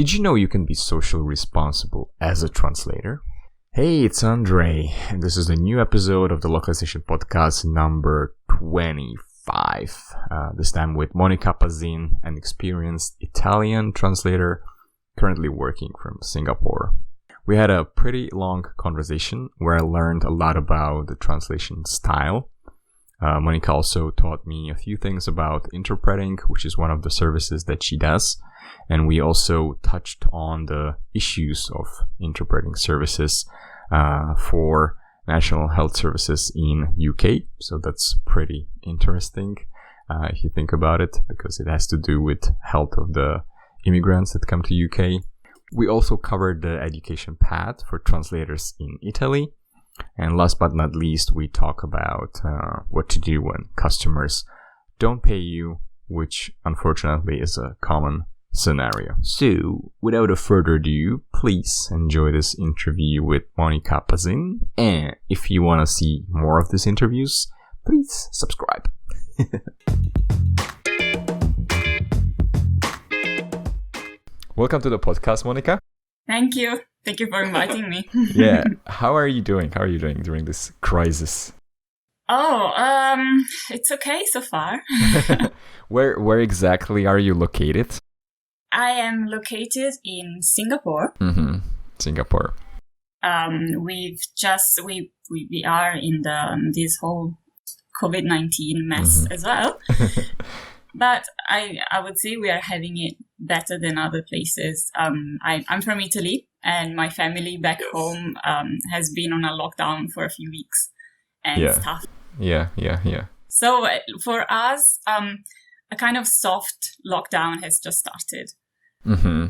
Did you know you can be socially responsible as a translator? Hey, it's Andre, and this is a new episode of the Localization podcast number 25. This time with Monica Pasin, an experienced Italian translator currently working from Singapore. We had a pretty long conversation where I learned a lot about the translation style. Monica also taught me a few things about interpreting, which is one of the services that she does. And we also touched on the issues of interpreting services for National Health Services in UK. So that's pretty interesting if you think about it, because it has to do with health of the immigrants that come to UK. We also covered the education path for translators in Italy. And last but not least, we talk about what to do when customers don't pay you, which unfortunately is a common scenario. So, without a further ado, please enjoy this interview with Monica Pasin. And if you want to see more of these interviews, please subscribe. Welcome to the podcast, Monica. Thank you. Thank you for inviting me. Yeah. How are you doing? How are you doing during this crisis? It's okay so far. Where exactly are you located? I am located in Singapore. Mm-hmm. Singapore. We are in this whole COVID-19 mess as well. But I would say we are having it better than other places. I'm from Italy, and my family back home has been on a lockdown for a few weeks, and it's tough. Yeah. So for us, a kind of soft lockdown has just started. Mm-hmm.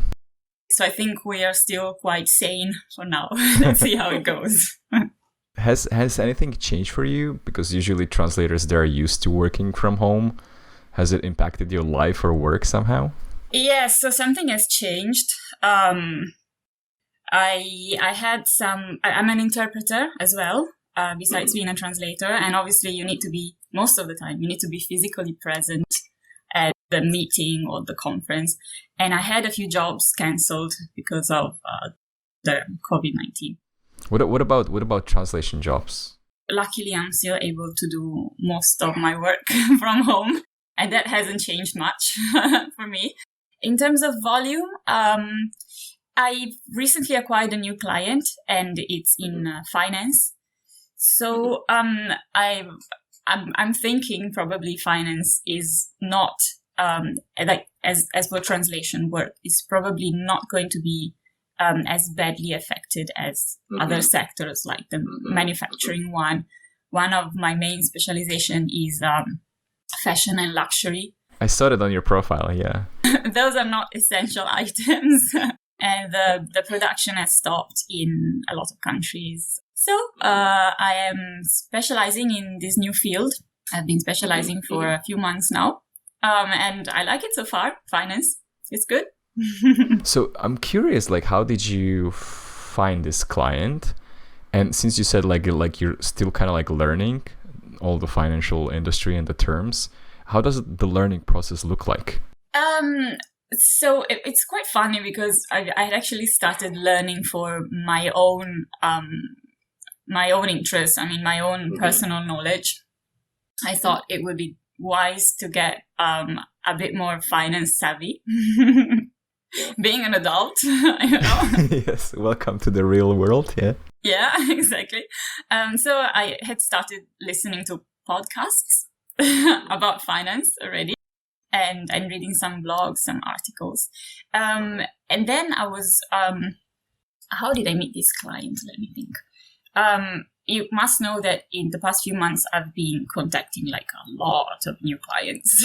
So I think we are still quite sane for now. Let's see how it goes. Has anything changed for you? Because usually translators, they're used to working from home. Has it impacted your life or work somehow? Yes, so something has changed. I'm an interpreter as well, besides being a translator. And obviously most of the time, you need to be physically present at the meeting or the conference. And I had a few jobs cancelled because of the COVID-19. What about translation jobs? Luckily, I'm still able to do most of my work from home. And that hasn't changed much for me. In terms of volume, I recently acquired a new client, and it's in finance. So I'm thinking probably finance is not as for translation work is probably not going to be as badly affected as other sectors like the manufacturing one. One of my main specialization is fashion and luxury. I saw it on your profile, yeah. Those are not essential items. And the production has stopped in a lot of countries. So I am specializing in this new field. I've been specializing for a few months now. And I like it so far. Finance, it's good. So I'm curious, how did you find this client? And since you said you're still kind of learning all the financial industry and the terms, how does the learning process look like? So it's quite funny because I had actually started learning for my own interests. I mean, my own personal knowledge. I thought it would be wise to get a bit more finance savvy. Being an adult, Yes, welcome to the real world, yeah. Yeah, exactly. So I had started listening to podcasts about finance already, and reading some blogs, some articles. And then I was, how did I meet this client? Let me think. You must know that in the past few months, I've been contacting a lot of new clients,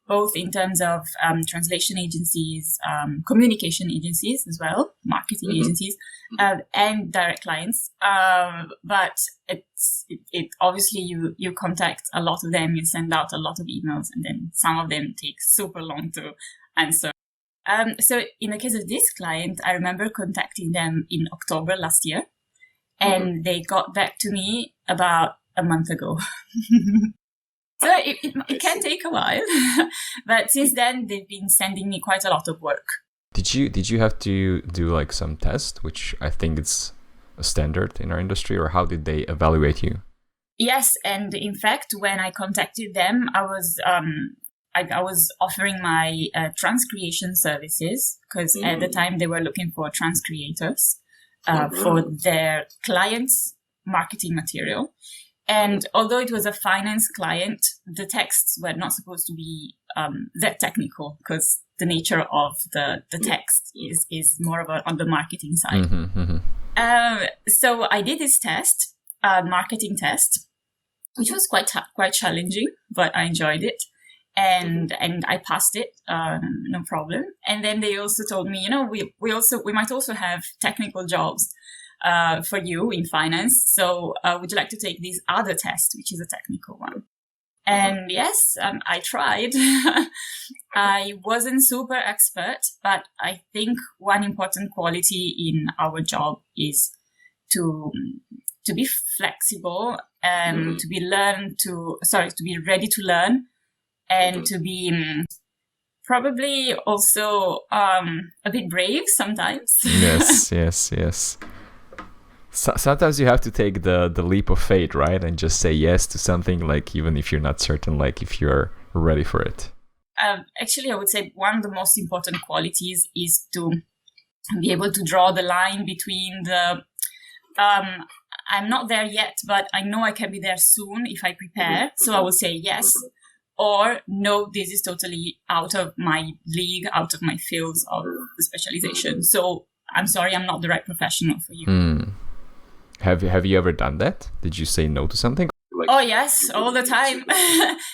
both in terms of translation agencies, communication agencies as well, marketing agencies, and direct clients. But it obviously you contact a lot of them, you send out a lot of emails, and then some of them take super long to answer. So in the case of this client, I remember contacting them in October last year, and they got back to me about a month ago. So it can take a while, but since then they've been sending me quite a lot of work. Did you have to do like some test, which I think it's a standard in our industry, or how did they evaluate you? Yes, and in fact, when I contacted them, I was offering my transcreation services, because at the time they were looking for transcreators for their clients' marketing material. And although it was a finance client, the texts were not supposed to be that technical, because the nature of the text is more about on the marketing side. So I did this test, marketing test, which was quite challenging, but I enjoyed it. And I passed it, no problem. And then they also told me, we might also have technical jobs for you in finance. So would you like to take this other test, which is a technical one? And yes, I tried. I wasn't super expert, but I think one important quality in our job is to be flexible and to be ready to learn, and to be probably also a bit brave sometimes. Yes. Sometimes you have to take the leap of faith, right? And just say yes to something, like even if you're not certain, like if you're ready for it. Actually, I would say one of the most important qualities is to be able to draw the line between the I'm not there yet, but I know I can be there soon if I prepare. So I will say yes. Or no, this is totally out of my league, out of my fields of specialization. So I'm sorry, I'm not the right professional for you. Have you ever done that? Did you say no to something? Oh yes, all the time.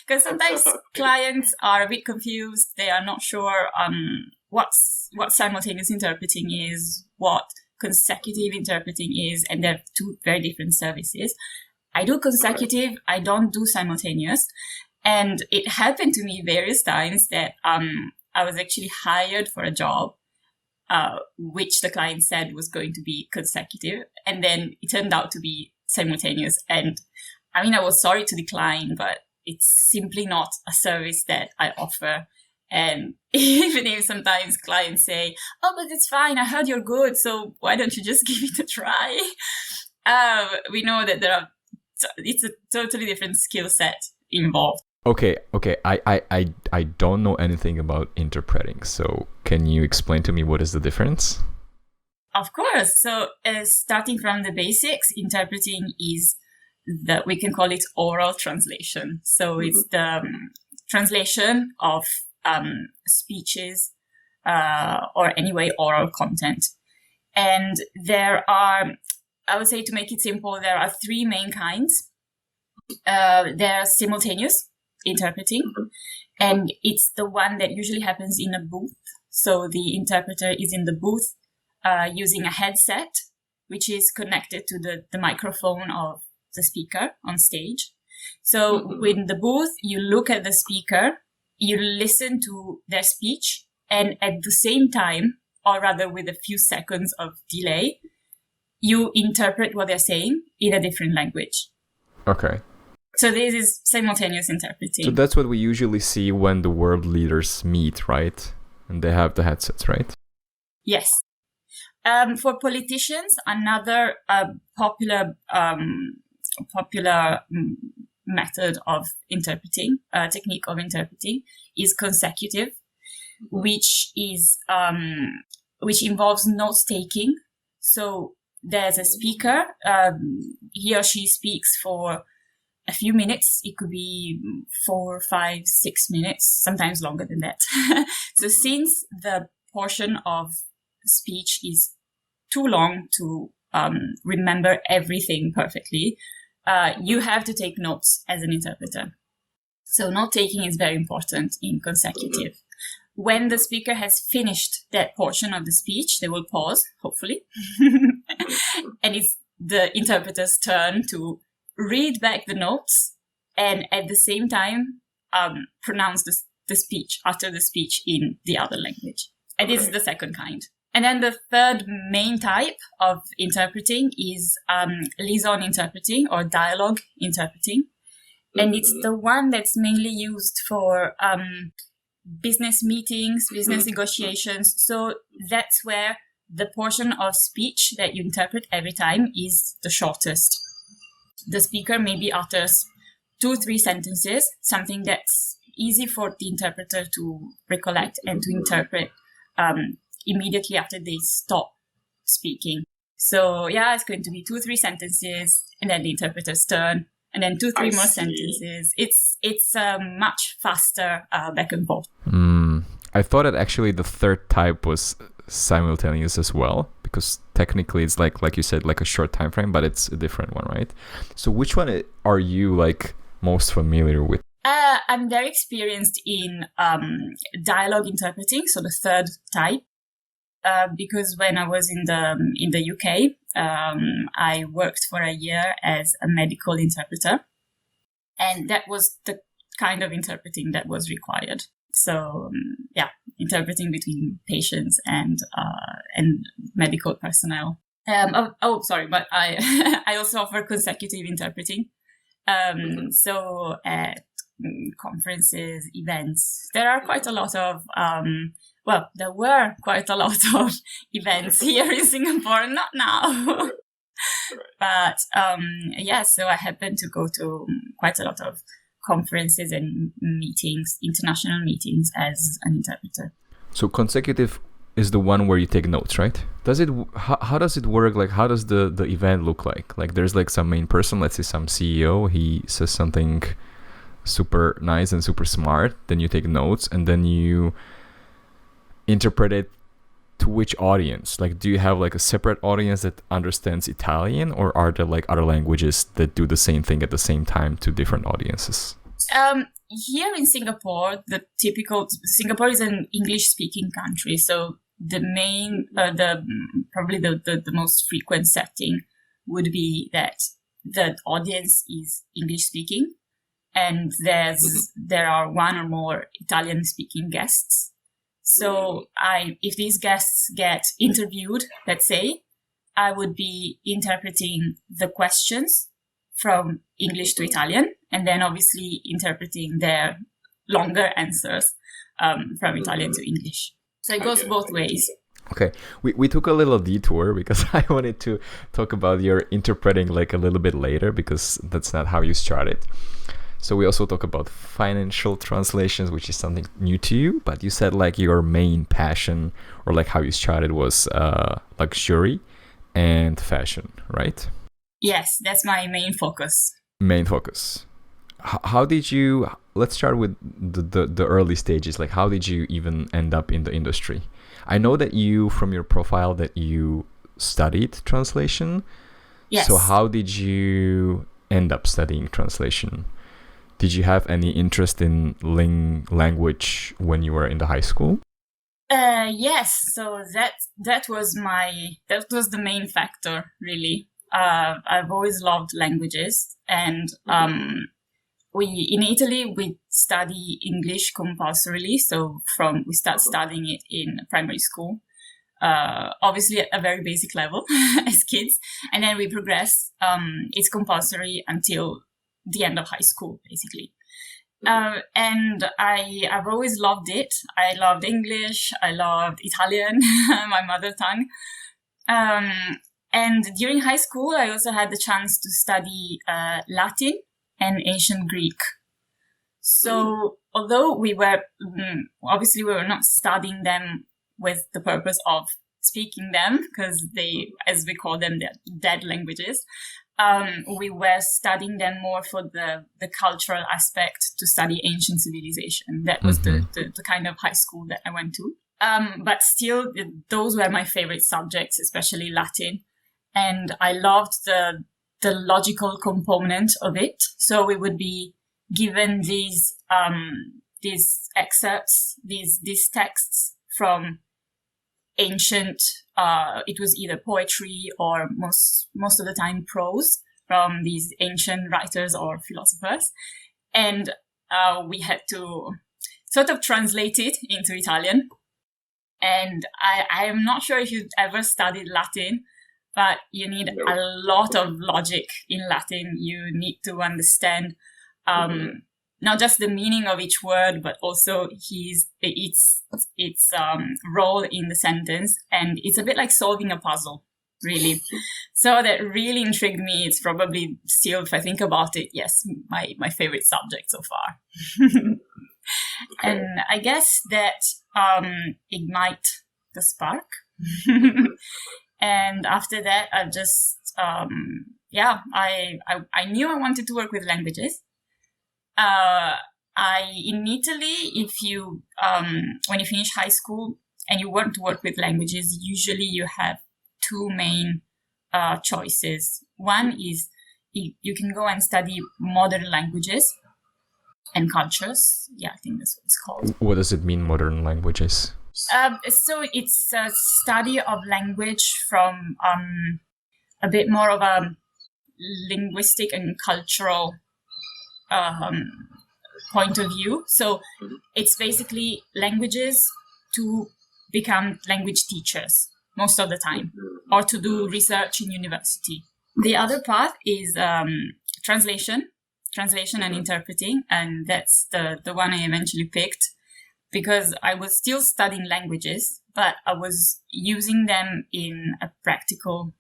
Because sometimes clients are a bit confused. They are not sure what simultaneous interpreting is, what consecutive interpreting is, and they're two very different services. I do consecutive, I don't do simultaneous. And it happened to me various times that I was actually hired for a job which the client said was going to be consecutive, and then it turned out to be simultaneous. And I mean, I was sorry to decline, but it's simply not a service that I offer. And even if sometimes clients say, "Oh, but it's fine, I heard you're good, so why don't you just give it a try?" We know that it's a totally different skill set involved. Okay. I don't know anything about interpreting, so can you explain to me what is the difference? Of course. So starting from the basics, interpreting is we can call it oral translation. So it's the translation of speeches or anyway oral content. And there are, I would say, to make it simple, there are three main kinds. There's simultaneous interpreting, and it's the one that usually happens in a booth. So the interpreter is in the booth using a headset, which is connected to the microphone of the speaker on stage. So with the booth, you look at the speaker, you listen to their speech, and at the same time, or rather with a few seconds of delay, you interpret what they're saying in a different language. Okay. So this is simultaneous interpreting. So that's what we usually see when the world leaders meet, right? And they have the headsets, right? Yes. For politicians, another popular method of interpreting, technique of interpreting, is consecutive, which involves note taking. So there's a speaker, he or she speaks for a few minutes. It could be 4, 5, 6 minutes, sometimes longer than that. So since the portion of speech is too long to remember everything perfectly, you have to take notes as an interpreter. So note taking is very important in consecutive. When the speaker has finished that portion of the speech, they will pause, hopefully. And it's the interpreter's turn to read back the notes and at the same time pronounce the speech, utter the speech in the other language. And this is the second kind. And then the third main type of interpreting is liaison interpreting or dialogue interpreting. And it's the one that's mainly used for business meetings, business negotiations. So that's where the portion of speech that you interpret every time is the shortest. The speaker maybe utters 2-3 sentences, something that's easy for the interpreter to recollect and to interpret immediately after they stop speaking. So yeah, it's going to be 2-3 sentences, and then the interpreter's turn, and then 2-3 more sentences. It's much faster back and forth. I thought that actually the third type was simultaneous as well, because technically it's like you said, like a short time frame, but it's a different one, right? So which one are you like most familiar with? I'm very experienced in dialogue interpreting, so the third type, because when I was in the UK, I worked for a year as a medical interpreter, and that was the kind of interpreting that was required. So interpreting between patients and medical personnel. Sorry, but I I also offer consecutive interpreting. So at conferences, events, there are quite a lot of there were quite a lot of events here in Singapore, not now. But so I happened to go to quite a lot of conferences and meetings, international meetings, as an interpreter. So consecutive is the one where you take notes, right? How does it work? Like, how does the event look like? Like, there's like some main person, let's say some CEO, he says something super nice and super smart, then you take notes, and then you interpret it to which audience? Like, do you have like a separate audience that understands Italian, or are there like other languages that do the same thing at the same time to different audiences? Here in Singapore, Singapore is an English-speaking country, so the main, probably the most frequent setting would be that the audience is English-speaking, and there are one or more Italian-speaking guests. So if these guests get interviewed, let's say, I would be interpreting the questions from English to Italian, and then obviously interpreting their longer answers from Italian to English. So it goes both ways. Okay, we took a little detour because I wanted to talk about your interpreting like a little bit later, because that's not how you started. So we also talk about financial translations, which is something new to you, but you said like your main passion, or like how you started, was luxury and fashion, right? Yes, that's my main focus. How did you, let's start with the early stages. Like, how did you even end up in the industry? I know that you, from your profile, that you studied translation. Yes. So how did you end up studying translation? Did you have any interest in language when you were in the high school? Yes. So that was the main factor, really. I've always loved languages, and in Italy we study English compulsorily. So we start studying it in primary school, obviously at a very basic level as kids, and then we progress. It's compulsory until the end of high school, basically. And I've always loved it. I loved English. I loved Italian, my mother tongue. And during high school, I also had the chance to study Latin and ancient Greek. So although we were not studying them with the purpose of speaking them, because they, as we call them, they're dead languages. We were studying them more for the cultural aspect, to study ancient civilization. That was the kind of high school that I went to. But still, those were my favorite subjects, especially Latin. And I loved the logical component of it. So we would be given these excerpts, these texts from ancient, it was either poetry or most of the time prose from these ancient writers or philosophers. And we had to sort of translate it into Italian. And I am not sure if you've ever studied Latin, but you need a lot of logic in Latin. You need to understand not just the meaning of each word, but also its role in the sentence. And it's a bit like solving a puzzle, really. So that really intrigued me. It's probably still, if I think about it, yes, my favorite subject so far. And I guess that ignite the spark. And after that, I just, I knew I wanted to work with languages. In Italy, if you, when you finish high school and you want to work with languages, usually you have two main choices. One is you can go and study modern languages and cultures. Yeah, I think that's what it's called. What does it mean, modern languages? So it's a study of language from a bit more of a linguistic and cultural point of view. So it's basically languages to become language teachers most of the time, or to do research in university. The other part is translation and interpreting, and that's the one I eventually picked because I was still studying languages, but I was using them in a practical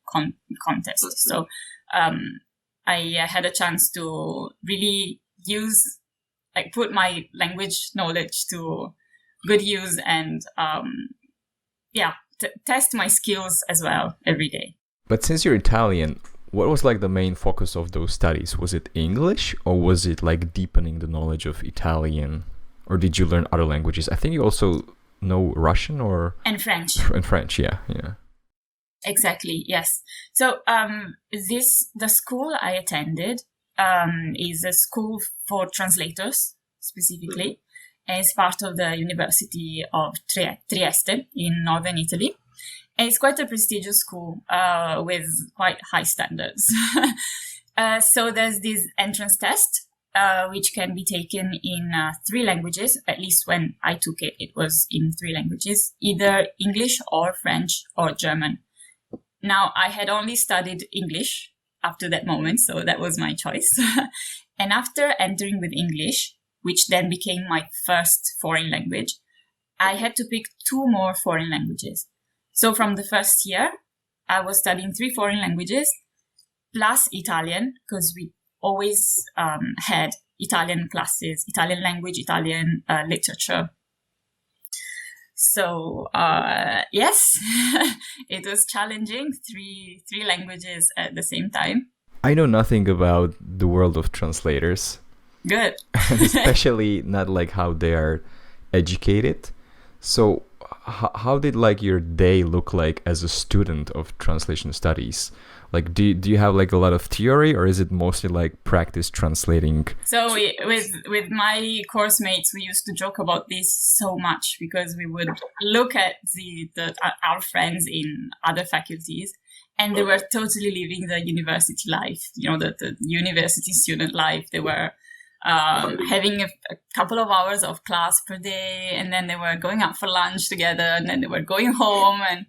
context. So I had a chance to really put my language knowledge to good use and test my skills as well every day. But since you're Italian, what was like the main focus of those studies? Was it English, or was it like deepening the knowledge of Italian, or did you learn other languages? I think you also know Russian and French. And French, yeah. Exactly, yes. So the school I attended is a school for translators specifically, and it's part of the Università of Trieste in northern Italy. And it's quite a prestigious school with quite high standards. So there's this entrance test, which can be taken in 3 languages. At least when I took it, it was in 3 languages, either English or French or German. Now, I had only studied English up to that moment, so that was my choice. And after entering with English, which then became my first foreign language, I had to pick 2 more foreign languages. So from the first year, I was studying 3 foreign languages, plus Italian, because we always had Italian classes, Italian language, Italian literature. So, yes, it was challenging, 3 languages at the same time. I know nothing about the world of translators. Good. Especially not like how they are educated. So how did like your day look like as a student of translation studies? Like, do you have like a lot of theory, or is it mostly like practice translating? So with my course mates, we used to joke about this so much because we would look at our friends in other faculties, and they were totally living the university life. You know, the university student life. They were having a couple of hours of class per day, and then they were going out for lunch together, and then they were going home, and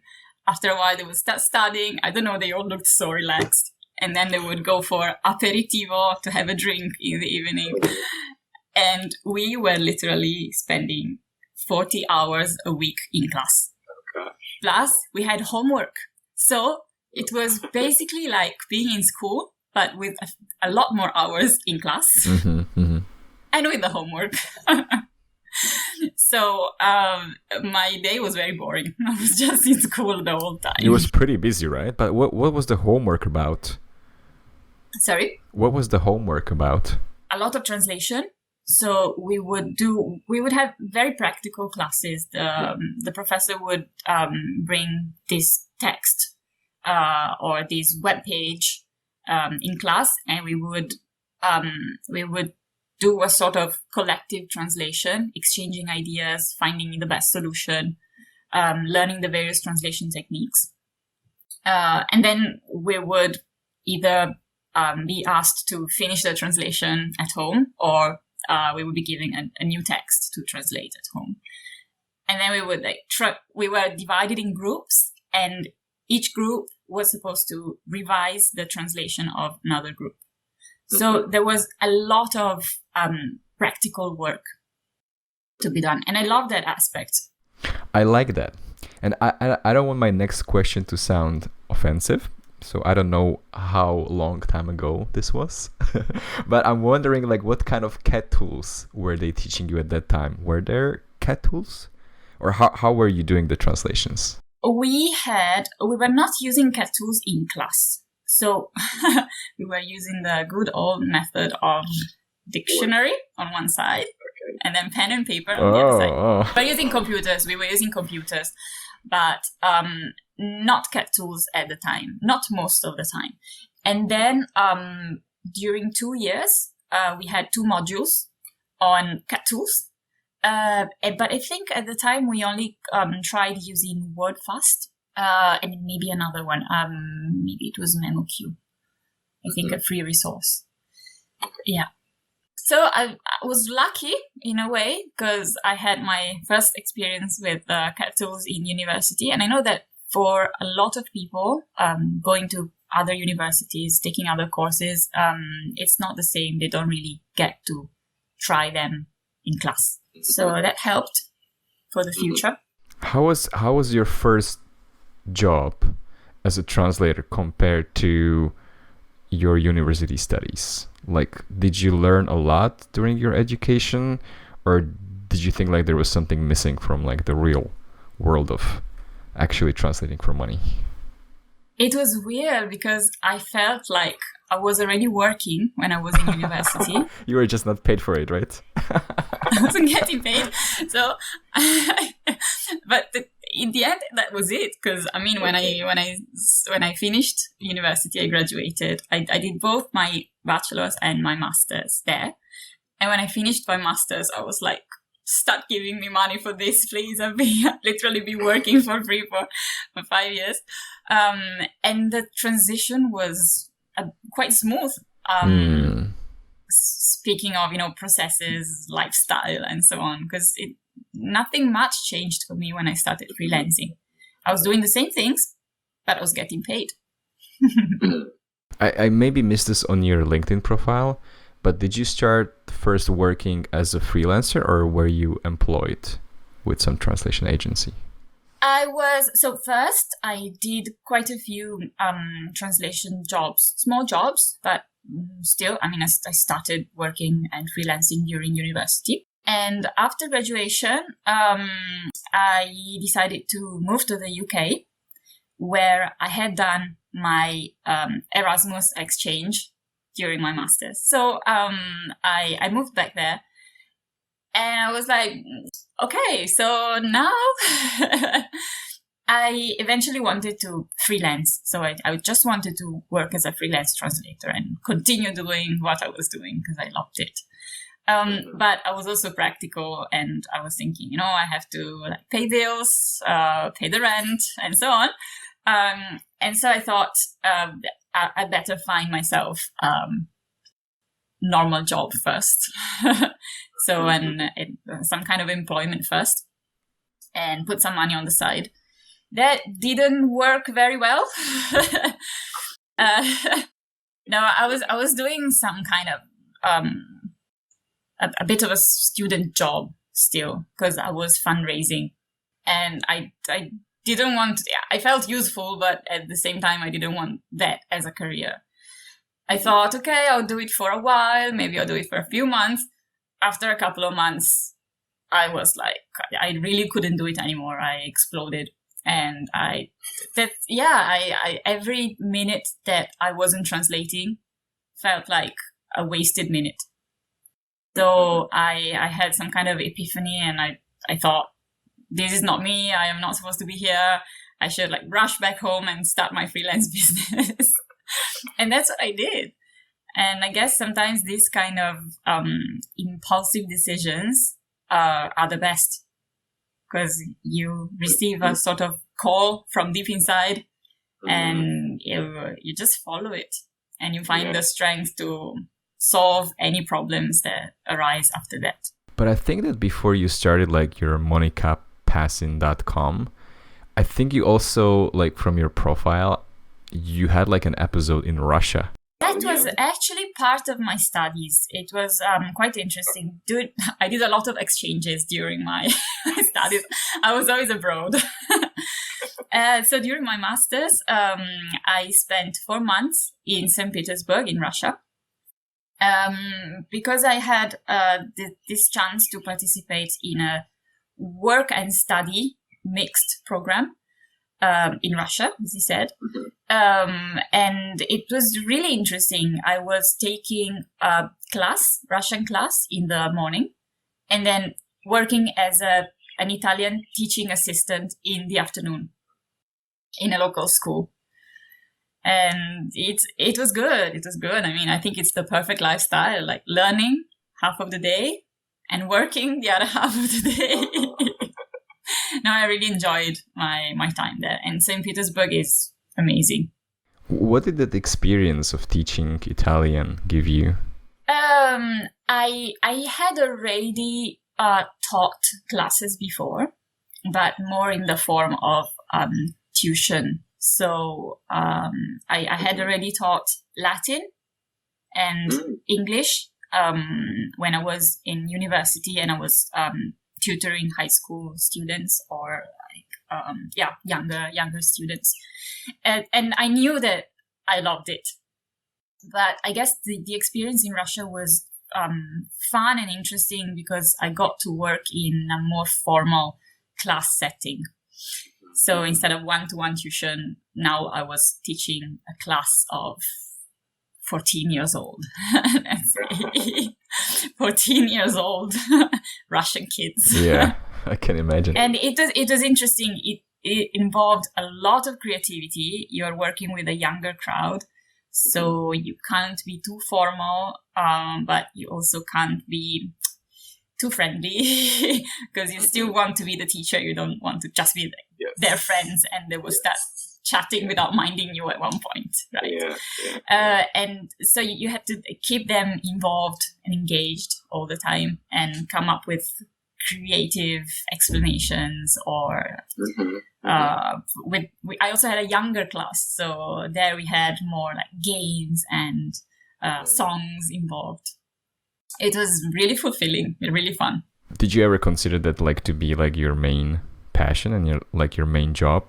after a while they would start studying. I don't know, they all looked so relaxed. And then they would go for aperitivo to have a drink in the evening. And we were literally spending 40 hours a week in class. Okay. Plus, we had homework. So it was basically like being in school, but with a lot more hours in class. Mm-hmm, mm-hmm. And with the homework. So my day was very boring. I was just in school the whole time. It was pretty busy, right? But what was the homework about? Sorry? What was the homework about? A lot of translation. So we would have very practical classes. The professor would bring this text or this web page in class, and we would do a sort of collective translation, exchanging ideas, finding the best solution, learning the various translation techniques. And then we would either be asked to finish the translation at home, or we would be given a new text to translate at home. And then we would we were divided in groups, and each group was supposed to revise the translation of another group. So there was a lot of practical work to be done. And I love that aspect. I like that. And I don't want my next question to sound offensive. So I don't know how long time ago this was. But I'm wondering, like, what kind of CAT tools were they teaching you at that time? Were there CAT tools? Or how were you doing the translations? We were not using CAT tools in class. So we were using the good old method of dictionary on one side and then pen and paper on the other side. But using computers, we were using computers, but not CAT tools at the time, not most of the time. And then during 2 years, we had 2 modules on CAT tools. But I think at the time we only tried using WordFast and maybe another one. Maybe it was MemoQ. I think a free resource. Yeah. So I was lucky in a way because I had my first experience with CAT tools in university. And I know that for a lot of people going to other universities, taking other courses, it's not the same. They don't really get to try them in class. So that helped for the future. How was your first job as a translator compared to your university studies? Like, did you learn a lot during your education, or did you think like there was something missing from like the real world of actually translating for money? It was weird because I felt like I was already working when I was in university. You were just not paid for it, right? I wasn't getting paid. So, but in the end, that was it. Because I mean, when I finished university, I graduated. I did both my bachelor's and my master's there. And when I finished my master's, I was like, stop giving me money for this, please. I've literally been working for free for 5 years. And the transition was quite smooth. Speaking of, processes, lifestyle, and so on, because nothing much changed for me when I started freelancing. I was doing the same things, but I was getting paid. I maybe missed this on your LinkedIn profile, but did you start first working as a freelancer, or were you employed with some translation agency? First I did quite a few translation jobs, small jobs, but still, I started working and freelancing during university. And after graduation, I decided to move to the UK, where I had done my Erasmus exchange during my master's. So I moved back there, and I was like, okay, so now I eventually wanted to freelance. So I just wanted to work as a freelance translator and continue doing what I was doing because I loved it. But I was also practical, and I was thinking, I have to pay bills, pay the rent, and so on. And so I thought I better find myself normal job first. So some kind of employment first, and put some money on the side. That didn't work very well. No, I was doing some kind of a bit of a student job still, because I was fundraising, and I didn't want. I felt useful, but at the same time, I didn't want that as a career. I thought, okay, I'll do it for a while. Maybe I'll do it for a few months. After a couple of months, I was like, I really couldn't do it anymore. I exploded. And every minute that I wasn't translating felt like a wasted minute. So I had some kind of epiphany, and I thought, this is not me. I am not supposed to be here. I should rush back home and start my freelance business. And that's what I did. And I guess sometimes these kind of impulsive decisions are the best, because you receive a sort of call from deep inside, and you just follow it, and you find the strength to solve any problems that arise after that. But I think that before you started your MonicaPasin.com, I think you also from your profile, you had an episode in Russia. That was actually part of my studies. It was quite interesting. I did a lot of exchanges during my studies. I was always abroad. So during my master's, I spent 4 months in St. Petersburg in Russia. Because I had this chance to participate in a work and study mixed program in Russia, as you said. And it was really interesting. I was taking a Russian class in the morning, and then working as an Italian teaching assistant in the afternoon in a local school. And it was good. It was good. I mean, I think it's the perfect lifestyle, like learning half of the day and working the other half of the day. No, I really enjoyed my time there. And St. Petersburg is amazing. What did that experience of teaching Italian give you? I had already taught classes before, but more in the form of tuition. So I had already taught Latin and English when I was in university, and I was tutoring high school students or younger students. And I knew that I loved it. But I guess the experience in Russia was fun and interesting because I got to work in a more formal class setting. So instead of one-to-one tuition, now I was teaching a class of 14 years old. 14 years old Russian kids. Yeah, I can imagine. And it was interesting. It involved a lot of creativity. You're working with a younger crowd, so you can't be too formal, but you also can't be too friendly because you still want to be the teacher. You don't want to just be their friends and they will start chatting without minding you at one point, right? And so you have to keep them involved and engaged all the time and come up with creative explanations or I also had a younger class, so there we had more like games and songs involved. It was really fulfilling, really fun. Did you ever consider that like to be like your main passion and your main job?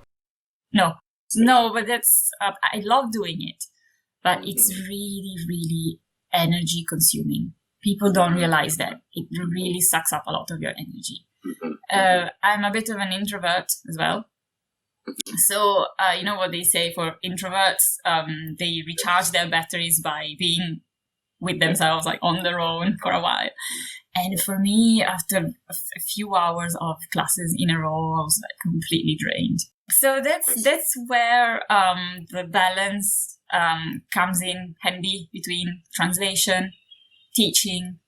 No, but that's I love doing it, but it's really, really energy consuming. People don't realize that it really sucks up a lot of your energy. I'm a bit of an introvert as well. So, you know what they say for introverts, they recharge their batteries by being with themselves, like on their own for a while. And for me, after a few hours of classes in a row, I was like completely drained. So that's where the balance comes in handy between translation, teaching.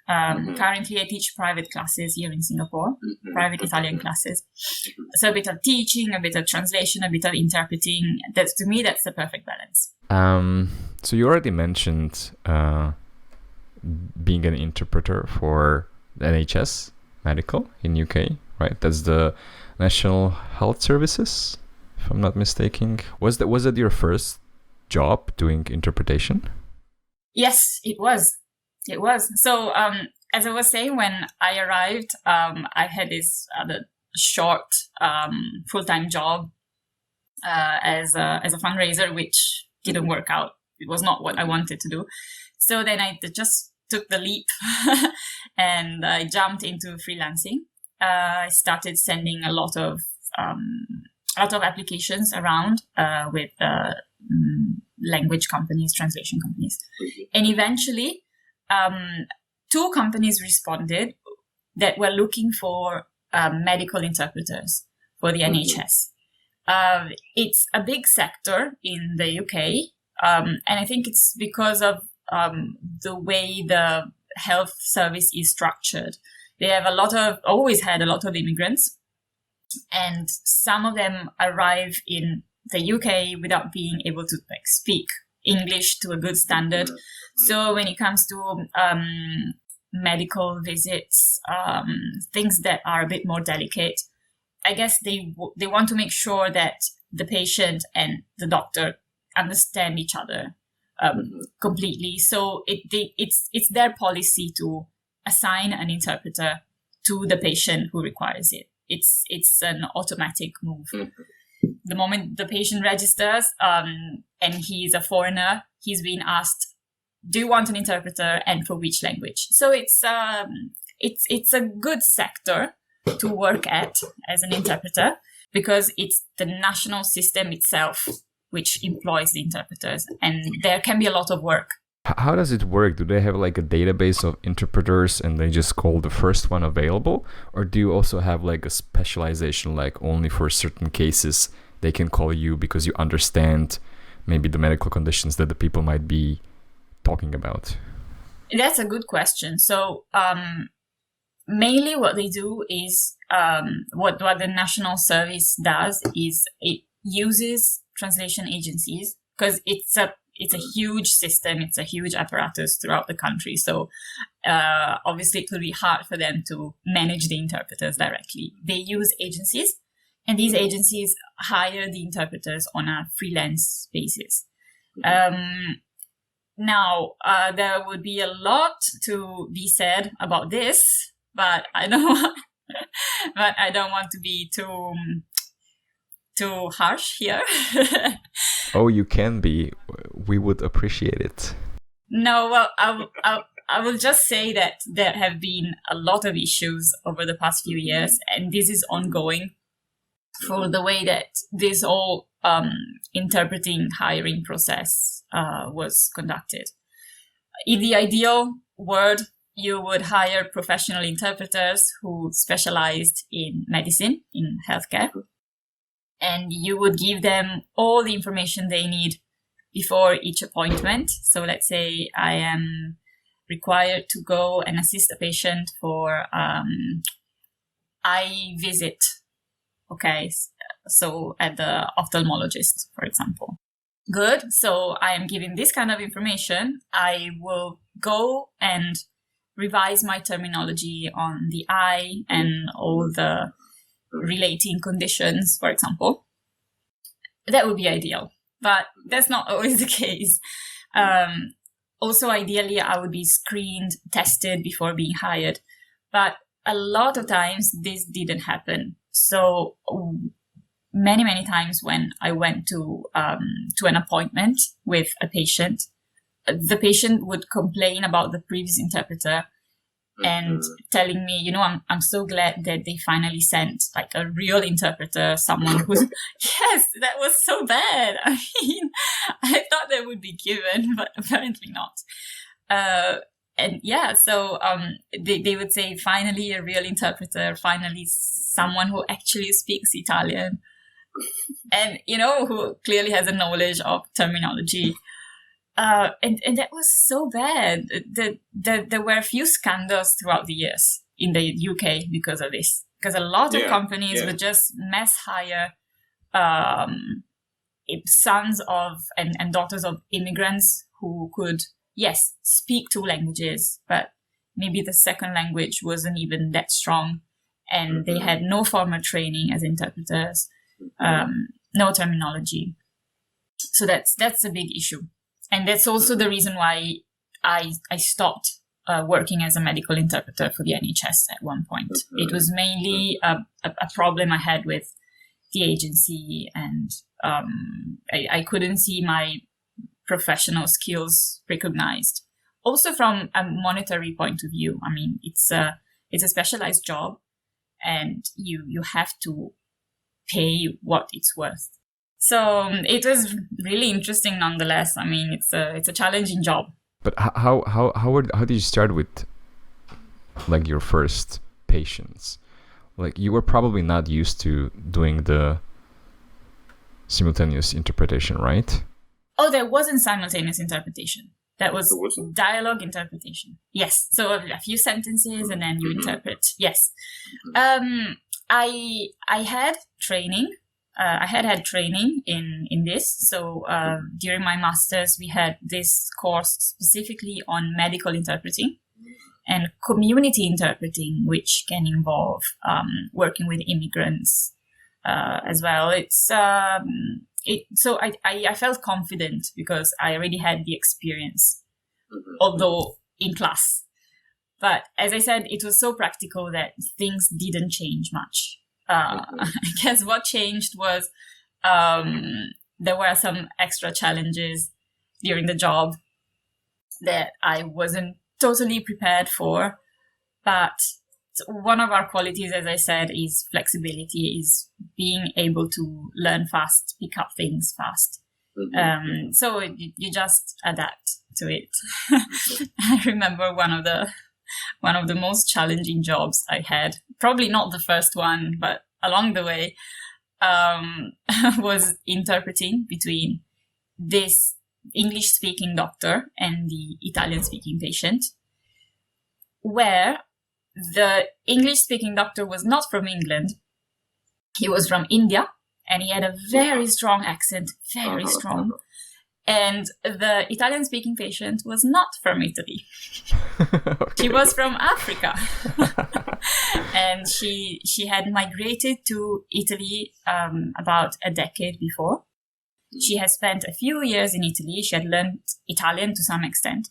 Currently, I teach private classes here in Singapore, private Italian classes. So a bit of teaching, a bit of translation, a bit of interpreting. To me, that's the perfect balance. So you already mentioned being an interpreter for the NHS medical in UK, right? That's the National Health Services, if I'm not mistaken. Was that your first job doing interpretation? Yes, it was. It was. So, as I was saying, when I arrived, I had this short full-time job as a fundraiser, which didn't work out. It was not what I wanted to do. So then I just took the leap and I jumped into freelancing. I started sending a lot of applications around with language companies, translation companies, and eventually 2 companies responded that were looking for medical interpreters for the NHS. It's a big sector in the UK, and I think it's because of the way the health service is structured. They have always had a lot of immigrants, and some of them arrive in the UK without being able to speak English to a good standard. So when it comes to medical visits, things that are a bit more delicate, I guess they want to make sure that the patient and the doctor understand each other completely. So it's their policy to assign an interpreter to the patient who requires it. It's an automatic move. The moment the patient registers and he's a foreigner, he's being asked, do you want an interpreter and for which language? So it's a good sector to work at as an interpreter, because it's the national system itself which employs the interpreters, and there can be a lot of work. How does it work? Do they have like a database of interpreters and they just call the first one available? Or do you also have like a specialization, like only for certain cases they can call you because you understand maybe the medical conditions that the people might be talking about? That's a good question. So mainly what they do is, what the National Service does is it uses translation agencies, because it's a huge system, it's a huge apparatus throughout the country. So obviously it will be hard for them to manage the interpreters directly. They use agencies, and these agencies hire the interpreters on a freelance basis. Now, there would be a lot to be said about this, but I don't want to be too harsh here. Oh, you can be. We would appreciate it. No, well, I will just say that there have been a lot of issues over the past few years, and this is ongoing, for the way that this whole interpreting hiring process was conducted. In the ideal world, you would hire professional interpreters who specialized in medicine, in healthcare, and you would give them all the information they need before each appointment. So let's say I am required to go and assist a patient for eye visit. Okay, so at the ophthalmologist, for example. Good. So I am given this kind of information. I will go and revise my terminology on the eye and all the relating conditions, for example. That would be ideal, but that's not always the case. Also, ideally, I would be screened, tested before being hired, but a lot of times this didn't happen. So many times when I went to an appointment with a patient, the patient would complain about the previous interpreter and telling me, I'm so glad that they finally sent like a real interpreter, someone who's, yes, that was so bad. I mean, I thought they would be given, but apparently not. And yeah, so they would say, finally a real interpreter, finally someone who actually speaks Italian and, who clearly has a knowledge of terminology. And that was so bad. There were a few scandals throughout the years in the UK because of this. Because a lot of companies would just mass hire sons of and daughters of immigrants who could, yes, speak two languages, but maybe the second language wasn't even that strong. And they had no formal training as interpreters, no terminology. So that's a big issue. And that's also the reason why I stopped working as a medical interpreter for the NHS at one point. It was mainly a problem I had with the agency, and I couldn't see my professional skills recognized. Also from a monetary point of view, I mean, it's a specialized job, and you have to pay what it's worth. So it was really interesting nonetheless. I mean, it's a challenging job. But how did you start with like your first patients? Like, you were probably not used to doing the simultaneous interpretation, right? Oh, there wasn't simultaneous interpretation. That was dialogue interpretation. Yes. So a few sentences and then you interpret. Yes. I had training. I had training in this. So during my master's, we had this course specifically on medical interpreting and community interpreting, which can involve working with immigrants as well. I felt confident because I already had the experience, although in class. But as I said, it was so practical that things didn't change much. I guess what changed was there were some extra challenges during the job that I wasn't totally prepared for. But one of our qualities, as I said, is flexibility, is being able to learn fast, pick up things fast. So you just adapt to it. I remember one of the most challenging jobs I had, probably not the first one, but along the way, was interpreting between this English-speaking doctor and the Italian-speaking patient, where the English-speaking doctor was not from England. He was from India, and he had a very strong accent, very strong. And the Italian-speaking patient was not from Italy. Okay. She was from Africa. And she had migrated to Italy about a decade before. She had spent a few years in Italy. She had learned Italian to some extent.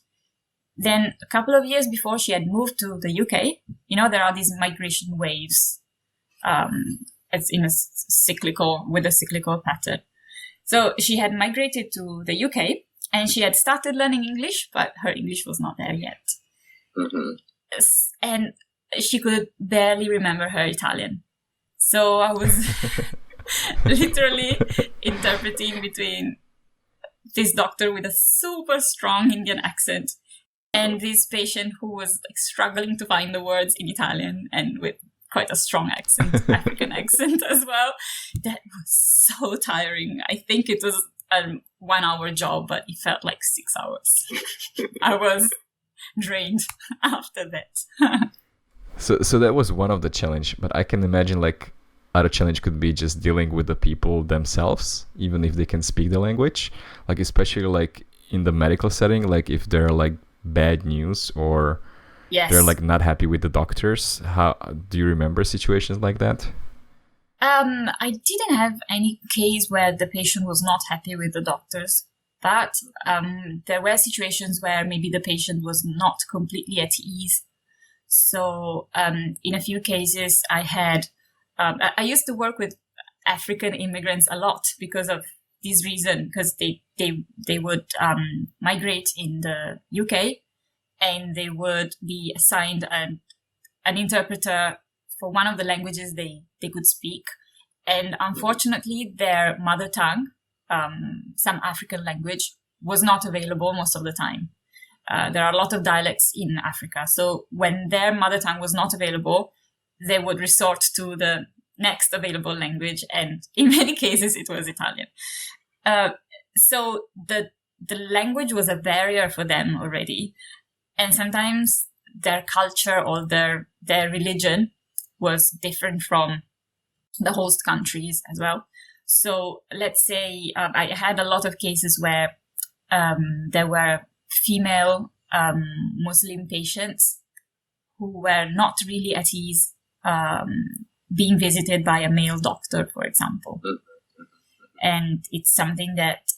Then a couple of years before, she had moved to the UK. You know, there are these migration waves. It's in with a cyclical pattern. So she had migrated to the UK and she had started learning English, but her English was not there yet. And she could barely remember her Italian. So I was literally interpreting between this doctor with a super strong Indian accent and this patient who was like struggling to find the words in Italian and with quite a strong accent, African accent as well. That was so tiring. I think it was a 1 hour job, but it felt like 6 hours. I was drained after that. So that was one of the challenge, but I can imagine like other challenge could be just dealing with the people themselves, even if they can speak the language, like especially like in the medical setting, like if they're like bad news or they're like not happy with the doctors. How do you remember situations like that? I didn't have any case where the patient was not happy with the doctors, but there were situations where maybe the patient was not completely at ease. So in a few cases, I used to work with African immigrants a lot because of this reason, because they would migrate in the UK and they would be assigned an interpreter for one of the languages they could speak. And unfortunately, their mother tongue, some African language, was not available most of the time. There are a lot of dialects in Africa. So when their mother tongue was not available, they would resort to the next available language. And in many cases, it was Italian. So the language was a barrier for them already. And sometimes their culture or their religion was different from the host countries as well. So let's say I had a lot of cases where there were female Muslim patients who were not really at ease being visited by a male doctor, for example. And it's something that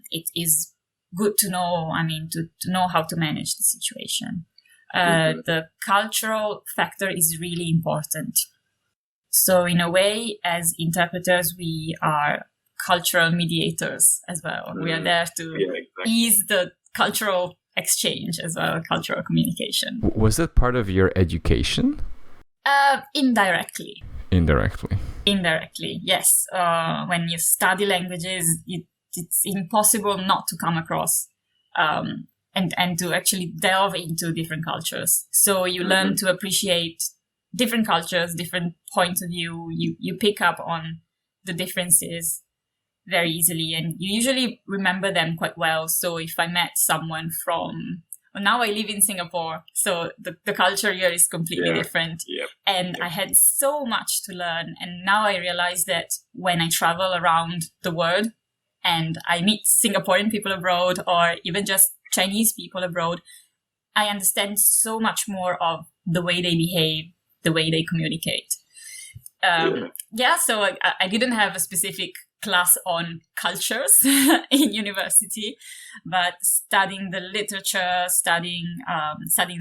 it is good to know, to know how to manage the situation. The cultural factor is really important. So in a way, as interpreters, we are cultural mediators as well. We are there to ease the cultural exchange as well, cultural communication. Was that part of your education? Indirectly. Indirectly, yes. When you study languages, it's impossible not to come across and to actually delve into different cultures. So you learn to appreciate different cultures, different points of view. You pick up on the differences very easily, and you usually remember them quite well. So if I met someone now I live in Singapore, so the culture here is completely different. And I had so much to learn. And now I realize that when I travel around the world and I meet Singaporean people abroad or even just Chinese people abroad, I understand so much more of the way they behave, the way they communicate. So I didn't have a specific class on cultures in university, but studying the literature, studying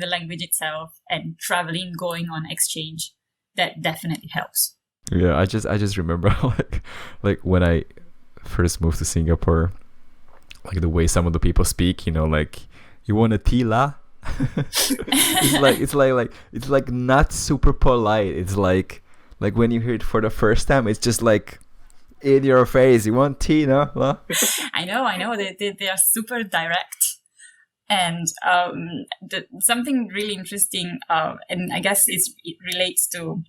the language itself, and traveling, going on exchange, that definitely helps. Yeah, I just remember like when I first moved to Singapore, like the way some of the people speak, like, you want a tila? it's like not super polite. It's like when you hear it for the first time, it's just like in your face. You want tea, no? Well, I know. They are super direct. And something really interesting, and I guess it relates to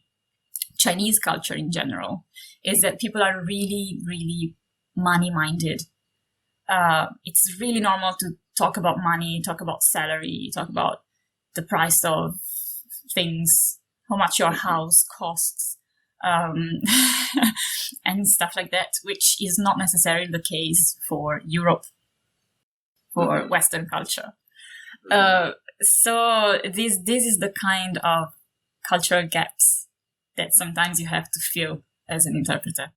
Chinese culture in general, is that people are really, really money-minded. It's really normal to talk about money, talk about salary, talk about the price of things, how much your house costs, and stuff like that, which is not necessarily the case for Europe, for Western culture. So this is the kind of cultural gaps that sometimes you have to fill as an interpreter.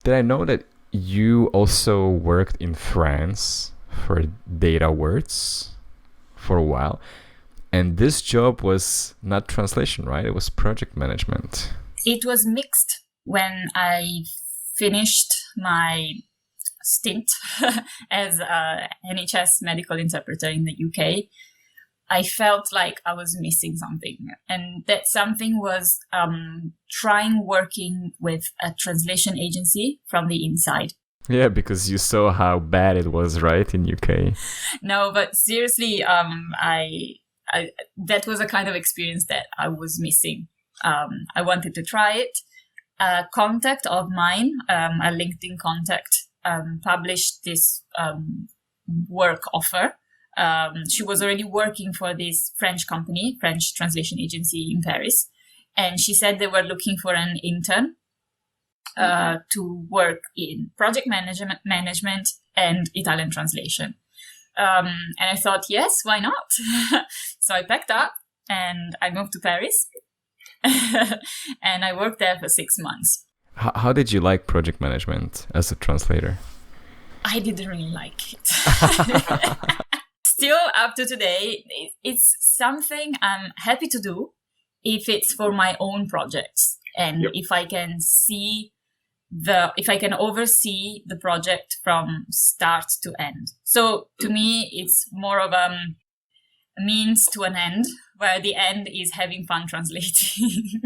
Did I know that you also worked in France for data words for a while? And this job was not translation, right? It was project management. It was mixed. When I finished my stint as a NHS medical interpreter in the UK, I felt like I was missing something. And that something was working with a translation agency from the inside. Yeah, because you saw how bad it was, right, in UK? No, but seriously, I that was a kind of experience that I was missing. I wanted to try it. A contact of mine, a LinkedIn contact, published this work offer. She was already working for this French company, French translation agency in Paris. And she said they were looking for an intern to work in project management and Italian translation. And I thought, yes, why not? So I packed up and I moved to Paris. And I worked there for 6 months. How did you like project management as a translator? I didn't really like it. Still up to today, it's something I'm happy to do if it's for my own projects and if I can oversee the project from start to end. So to me, it's more of a means to an end, where the end is having fun translating.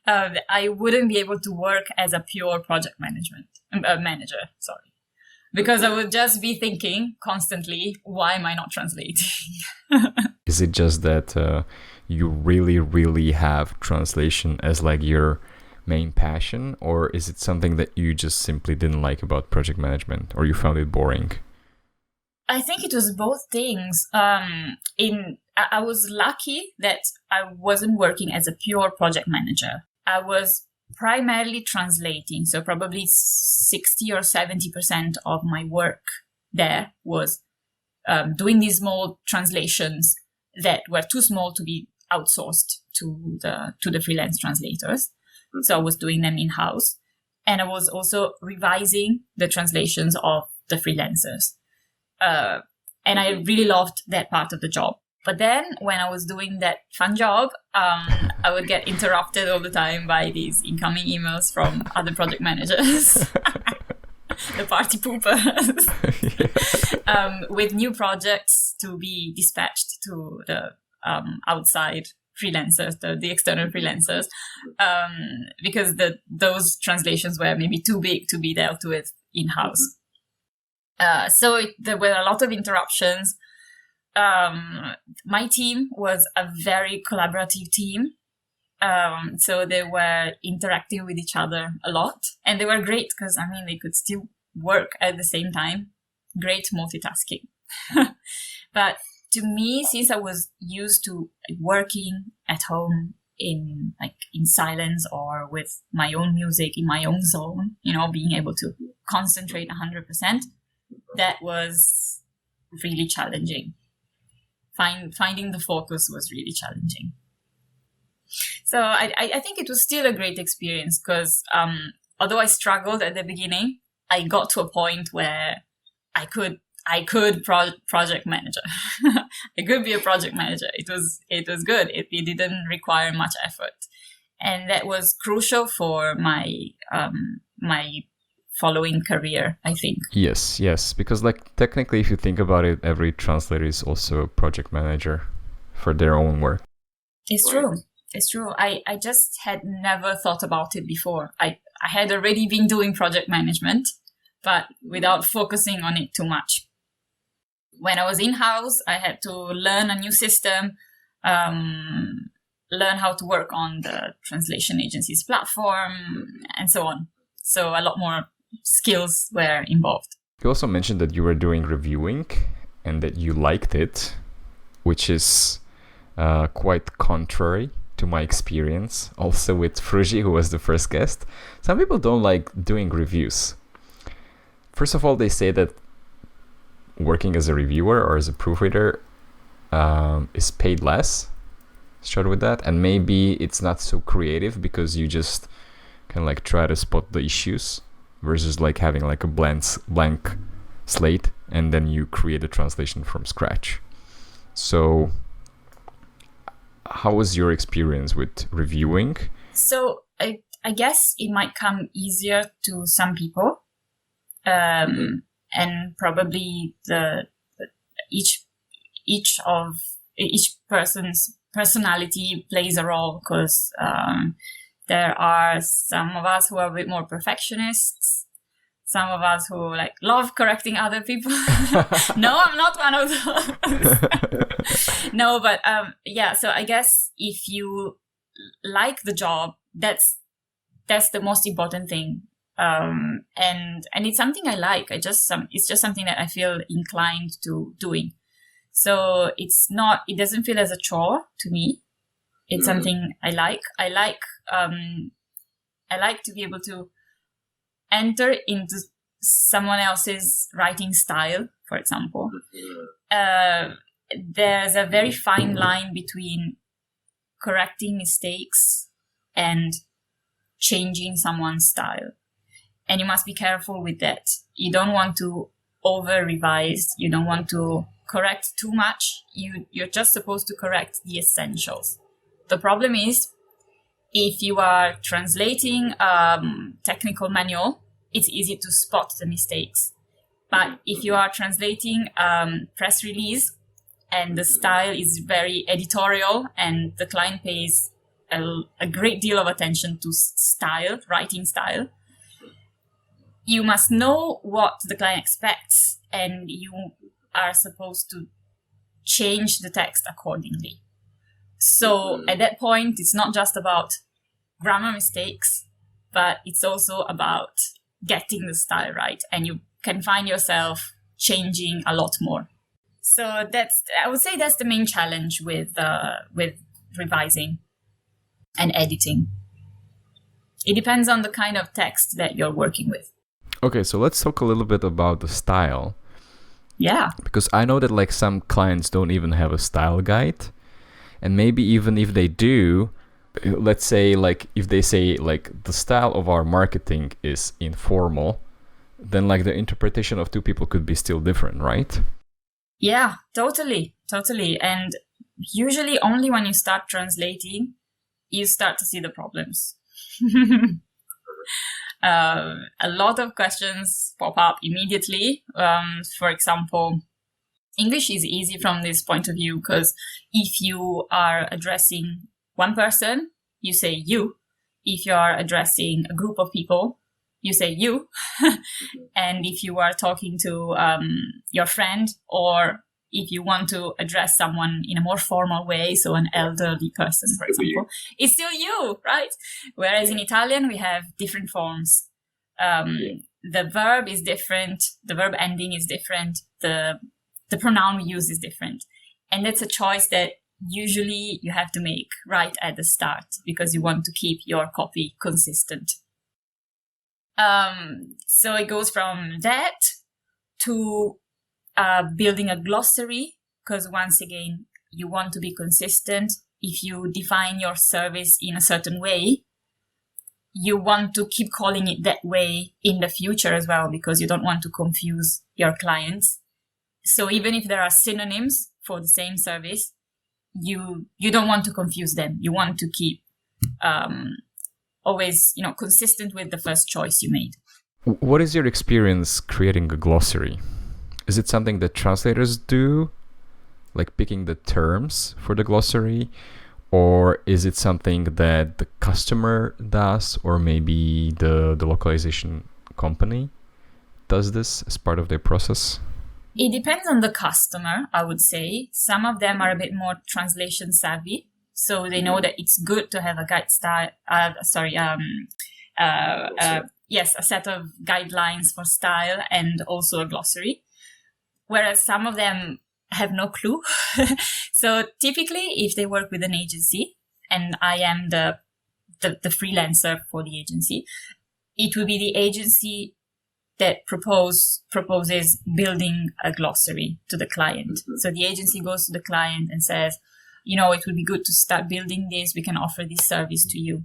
I wouldn't be able to work as a pure project manager, because I would just be thinking constantly, why am I not translating? Is it just that you really, really have translation as like your main passion, or is it something that you just simply didn't like about project management, or you found it boring? I think it was both things. I was lucky that I wasn't working as a pure project manager. I was primarily translating, so probably 60 or 70% of my work there was doing these small translations that were too small to be outsourced to the freelance translators. So I was doing them in-house. And I was also revising the translations of the freelancers. And I really loved that part of the job. But then when I was doing that fun job, I would get interrupted all the time by these incoming emails from other project managers, the party poopers, with new projects to be dispatched to the outside freelancers, the external freelancers, because those translations were maybe too big to be dealt with in-house. So there were a lot of interruptions. My team was a very collaborative team. So they were interacting with each other a lot. And they were great because, they could still work at the same time. Great multitasking. But to me, since I was used to working at home in silence or with my own music in my own zone, being able to concentrate 100%, that was really challenging. Finding the focus was really challenging. So I think it was still a great experience because a although I struggled at the beginning, I got to a point where I could project manager. I could be a project manager. It was good. It didn't require much effort, and that was crucial for my my following career, I think. Yes, because like technically, if you think about it, every translator is also a project manager for their own work. It's true. It's true. I just had never thought about it before. I had already been doing project management, but without focusing on it too much. When I was in-house, I had to learn a new system, learn how to work on the translation agency's platform, and so on. So a lot more skills were involved. You also mentioned that you were doing reviewing and that you liked it, which is quite contrary to my experience, also with Fruji, who was the first guest. Some people don't like doing reviews. First of all, they say that working as a reviewer or as a proofreader is paid less. Start with that. And maybe it's not so creative because you just can like try to spot the issues versus like having like a blank slate and then you create a translation from scratch. So how was your experience with reviewing? So I guess it might come easier to some people. And probably each person's personality plays a role, because there are some of us who are a bit more perfectionists, some of us who like love correcting other people. No, I'm not one of those. No, but yeah. So I guess if you like the job, that's the most important thing. And it's something I like. It's just something that I feel inclined to doing. So it doesn't feel as a chore to me. It's something I like. I like to be able to enter into someone else's writing style, for example. There's a very fine line between correcting mistakes and changing someone's style. And you must be careful with that. You don't want to over-revise. You don't want to correct too much. You're just supposed to correct the essentials. The problem is, if you are translating technical manual, it's easy to spot the mistakes. But if you are translating press release and the style is very editorial and the client pays a great deal of attention to style, writing style, you must know what the client expects, and you are supposed to change the text accordingly. So at that point, it's not just about grammar mistakes, but it's also about getting the style right, and you can find yourself changing a lot more. So I would say that's the main challenge with revising and editing. It depends on the kind of text that you're working with. Okay, so let's talk a little bit about the style. Yeah. Because I know that like some clients don't even have a style guide. And maybe even if they do, let's say like if they say like the style of our marketing is informal, then like the interpretation of two people could be still different, right? Yeah, totally. And usually only when you start translating, you start to see the problems. A lot of questions pop up immediately. For example, English is easy from this point of view because if you are addressing one person, you say you. If you are addressing a group of people, you say you. And if you are talking to your friend, or if you want to address someone in a more formal way, so an elderly person, for example, it's still you, right? Whereas in Italian, we have different forms. The verb is different. The verb ending is different. The pronoun we use is different. And that's a choice that usually you have to make right at the start because you want to keep your copy consistent. So it goes from that to building a glossary, because once again, you want to be consistent. If you define your service in a certain way, you want to keep calling it that way in the future as well, because you don't want to confuse your clients. So even if there are synonyms for the same service, you don't want to confuse them. You want to keep always, consistent with the first choice you made. What is your experience creating a glossary? Is it something that translators do, like picking the terms for the glossary? Or is it something that the customer does, or maybe the localization company does this as part of their process? It depends on the customer, I would say. Some of them are a bit more translation savvy, so they know that it's good to have a guide style. A set of guidelines for style and also a glossary. Whereas some of them have no clue. So typically, if they work with an agency, and I am the freelancer for the agency, it will be the agency that proposes building a glossary to the client. So the agency goes to the client and says, it would be good to start building this. We can offer this service to you.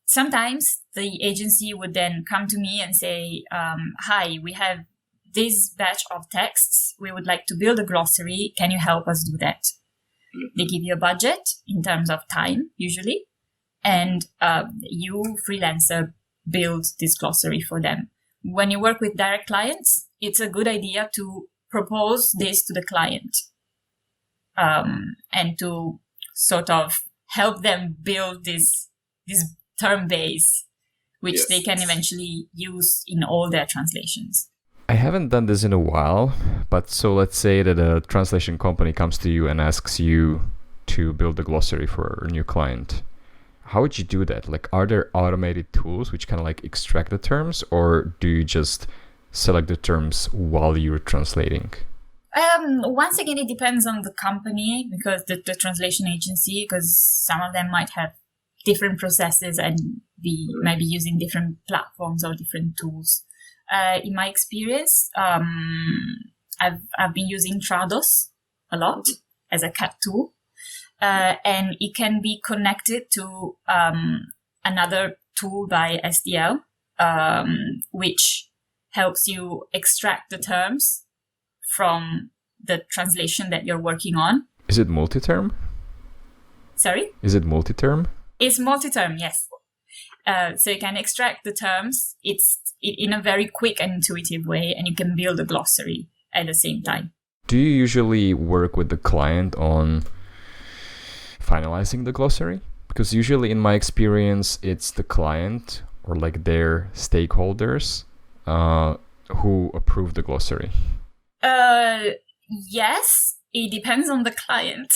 Sometimes the agency would then come to me and say, hi, we have this batch of texts. We would like to build a glossary. Can you help us do that? They give you a budget in terms of time, usually, and you, freelancer, build this glossary for them. When you work with direct clients, it's a good idea to propose this to the client and to sort of help them build this term base, which they can eventually use in all their translations. I haven't done this in a while, but so let's say that a translation company comes to you and asks you to build a glossary for a new client. How would you do that? Like, are there automated tools which kind of like extract the terms, or do you just select the terms while you're translating? Once again, it depends on the company, because the translation agency, because some of them might have different processes and maybe using different platforms or different tools. In my experience, I've been using Trados a lot as a CAT tool, and it can be connected to another tool by SDL, which helps you extract the terms from the translation that you're working on. Is it multi-term? Sorry? Is it multi-term? It's multi-term, yes. So you can extract the terms. It's in a very quick and intuitive way, and you can build a glossary at the same time. Do you usually work with the client on finalizing the glossary? Because usually in my experience, it's the client or like their stakeholders who approve the glossary. Yes, it depends on the client.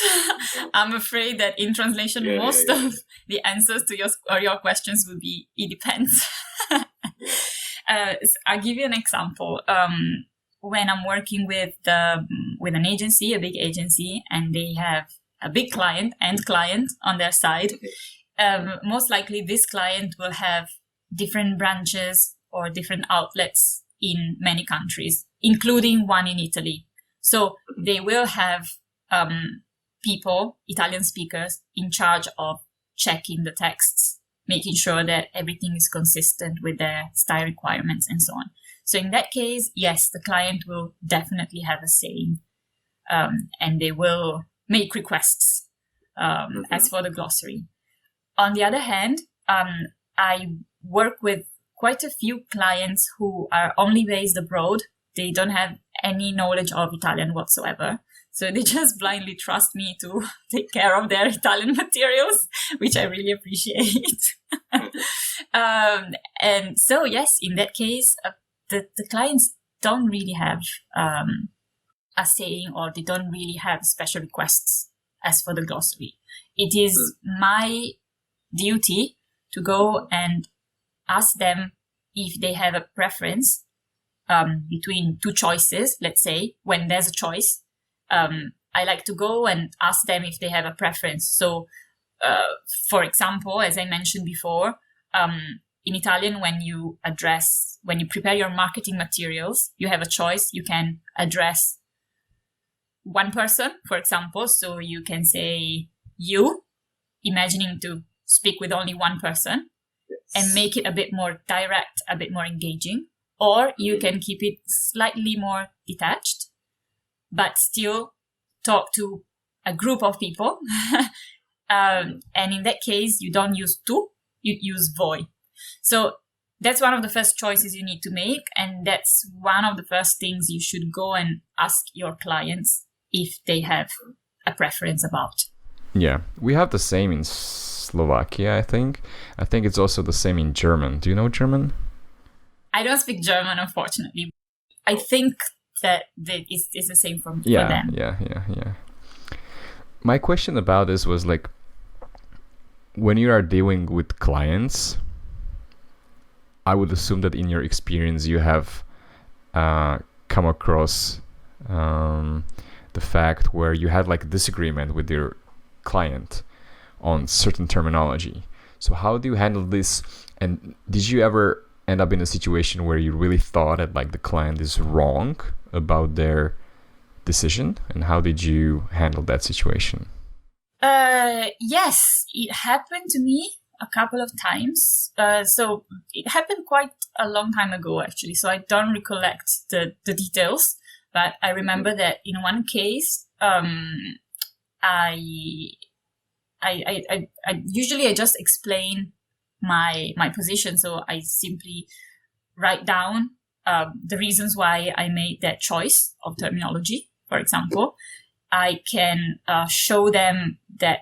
I'm afraid that in translation, most of the answers to your questions will be, it depends. I'll give you an example. When I'm working with an agency, a big agency, and they have a big client on their side, most likely this client will have different branches or different outlets in many countries, including one in Italy. So they will have people, Italian speakers, in charge of checking the texts, making sure that everything is consistent with their style requirements and so on. So in that case, yes, the client will definitely have a say, and they will make requests as for the glossary. On the other hand, I work with quite a few clients who are only based abroad. They don't have any knowledge of Italian whatsoever. So they just blindly trust me to take care of their Italian materials, which I really appreciate. And so, yes, in that case, the clients don't really have a saying, or they don't really have special requests as for the glossary. It is my duty to go and ask them if they have a preference between two choices. Let's say when there's a choice, I like to go and ask them if they have a preference. So, for example, as I mentioned before, in Italian, when you prepare your marketing materials, you have a choice. You can address one person, for example. So you can say you, imagining to speak with only one person. and make it a bit more direct, a bit more engaging. Or you can keep it slightly more detached, but still talk to a group of people. And in that case, you don't use tu, you use voi. So that's one of the first choices you need to make. And that's one of the first things you should go and ask your clients if they have a preference about. Yeah, we have the same in Slovakia, I think. I think it's also the same in German. Do you know German? I don't speak German, unfortunately. I think that it's the same for them. Yeah. My question about this was like, when you are dealing with clients, I would assume that in your experience you have come across the fact where you had like disagreement with your client on certain terminology. So how do you handle this? And did you ever end up in a situation where you really thought that like the client is wrong about their decision? And how did you handle that situation? Yes, it happened to me a couple of times. So it happened quite a long time ago, actually. So I don't recollect the details, but I remember that in one case, I usually just explain my position. So I simply write down the reasons why I made that choice of terminology. For example, I can show them that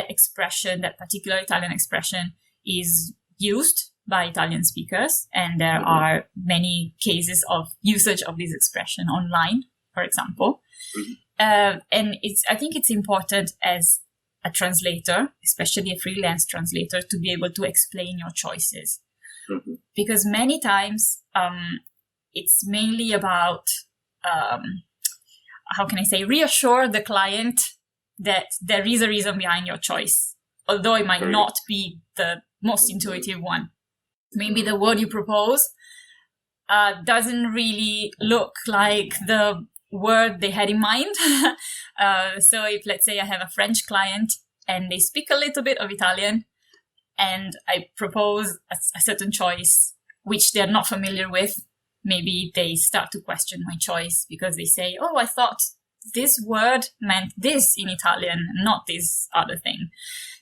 expression, that particular Italian expression, is used by Italian speakers, and there are many cases of usage of this expression online, for example. And I think it's important as a translator, especially a freelance translator, to be able to explain your choices. Because many times it's mainly about, reassure the client that there is a reason behind your choice, although it might not be the most intuitive one. Maybe the word you propose doesn't really look like the word they had in mind. So if, let's say, I have a French client and they speak a little bit of Italian, and I propose a certain choice which they're not familiar with, maybe they start to question my choice because they say, oh, I thought this word meant this in Italian, not this other thing.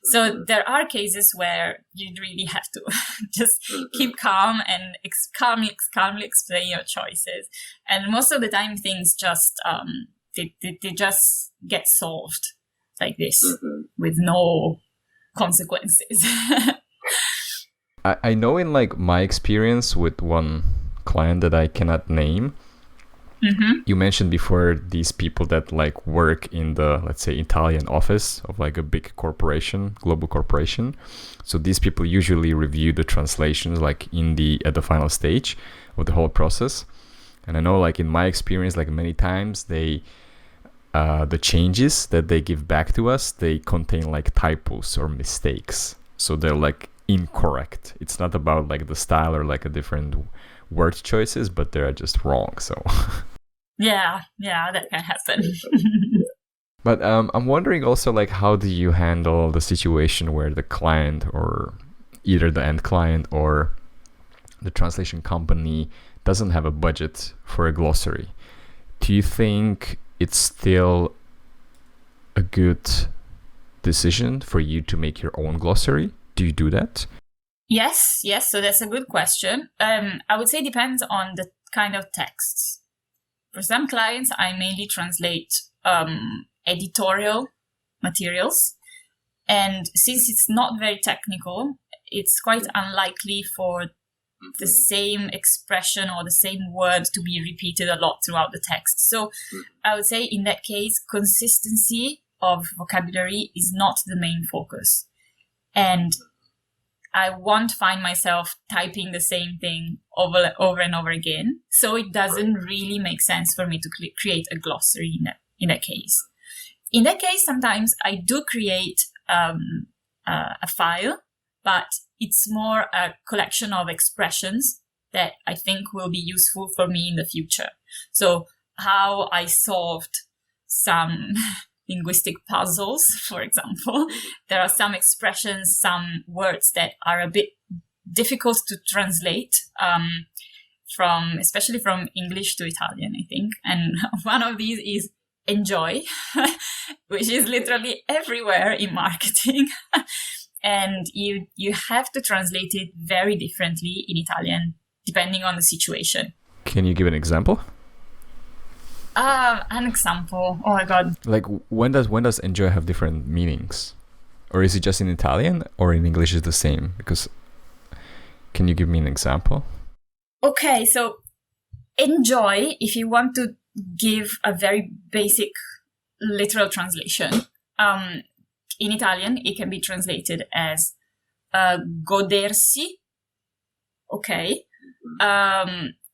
So there are cases where you really have to just keep calm and calmly explain your choices. And most of the time, things just they just get solved like this with no consequences. I know in like my experience with one client that I cannot name, you mentioned before these people that like work in the, let's say, Italian office of like a big corporation, global corporation. So these people usually review the translations like at the final stage of the whole process. And I know like in my experience, like many times the changes that they give back to us, they contain like typos or mistakes. So they're like incorrect. It's not about like the style or like a different word choices, but they're just wrong. So yeah, that can happen. But I'm wondering also, like, how do you handle the situation where the client, or either the end client or the translation company, doesn't have a budget for a glossary? Do you think it's still a good decision for you to make your own glossary? Do you do that? Yes. So that's a good question. I would say it depends on the kind of texts. For some clients, I mainly translate editorial materials. And since it's not very technical, it's quite unlikely for the same expression or the same word to be repeated a lot throughout the text. So I would say in that case, consistency of vocabulary is not the main focus. And I won't find myself typing the same thing over and over again. So it doesn't really make sense for me to create a glossary in that case. In that case, sometimes I do create a file, but it's more a collection of expressions that I think will be useful for me in the future. So how I solved some linguistic puzzles, for example. There are some expressions, some words that are a bit difficult to translate, especially from English to Italian, I think. And one of these is enjoy, which is literally everywhere in marketing. And you have to translate it very differently in Italian, depending on the situation. Can you give an example? An example. Oh my God. Like when does enjoy have different meanings? Or is it just in Italian, or in English is the same? Because can you give me an example? Okay, so enjoy, if you want to give a very basic literal translation, in Italian it can be translated as godersi, okay,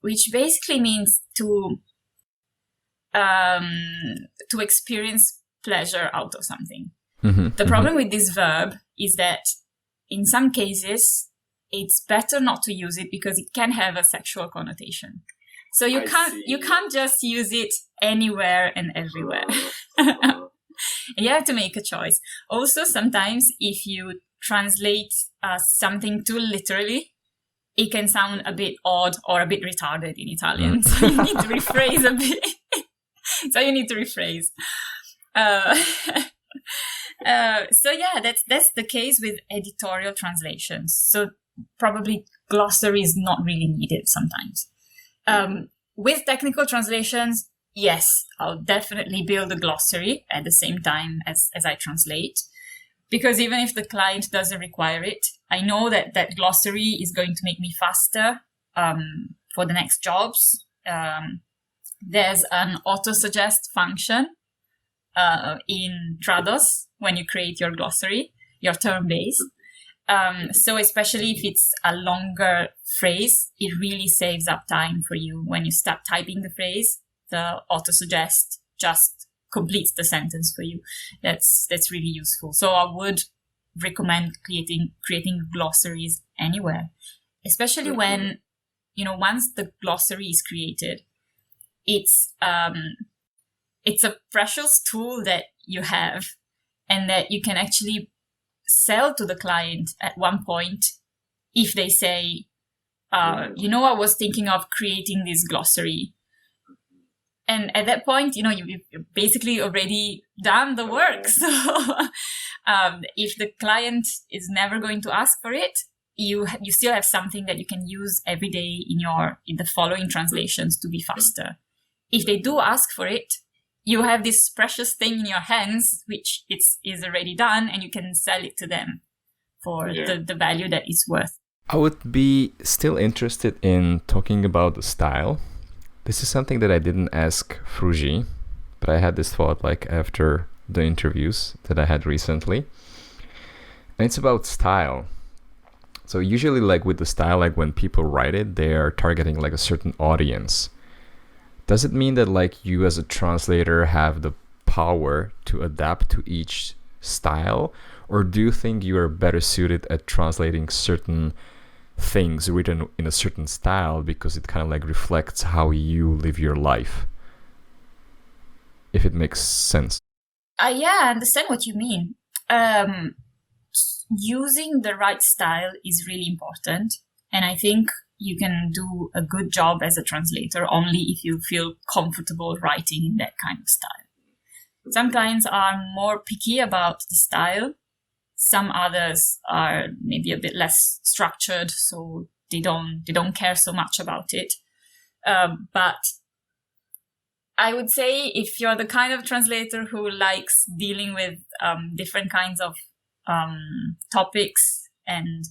which basically means to experience pleasure out of something. The problem with this verb is that in some cases it's better not to use it because it can have a sexual connotation. So you can't just use it anywhere and everywhere. You have to make a choice. Also, sometimes if you translate something too literally, it can sound a bit odd or a bit retarded in Italian. So you need to rephrase a bit. So yeah, that's the case with editorial translations. So probably glossary is not really needed sometimes. With technical translations, yes, I'll definitely build a glossary at the same time as I translate. Because even if the client doesn't require it, I know that glossary is going to make me faster for the next jobs. There's an auto-suggest function in Trados when you create your glossary, your term-based. So especially if it's a longer phrase, it really saves up time for you. When you start typing the phrase, the auto-suggest just completes the sentence for you. That's really useful. So I would recommend creating glossaries anywhere, especially when, once the glossary is created, it's a precious tool that you have and that you can actually sell to the client at one point if they say, I was thinking of creating this glossary. And at that point, you've basically already done the work. So if the client is never going to ask for it, you still have something that you can use every day in the following translations to be faster. If they do ask for it, you have this precious thing in your hands, which is already done, and you can sell it to them for the value that it's worth. I would be still interested in talking about the style. This is something that I didn't ask Frugi, but I had this thought after the interviews that I had recently. And it's about style. So usually with the style, when people write it, they are targeting a certain audience. Does it mean that you as a translator have the power to adapt to each style? Or do you think you are better suited at translating certain things written in a certain style because it kind of reflects how you live your life? If it makes sense. Yeah, I understand what you mean. Using the right style is really important. And I think you can do a good job as a translator only if you feel comfortable writing in that kind of style. Some clients are more picky about the style. Some others are maybe a bit less structured, so they don't care so much about it. But I would say if you're the kind of translator who likes dealing with different kinds of topics and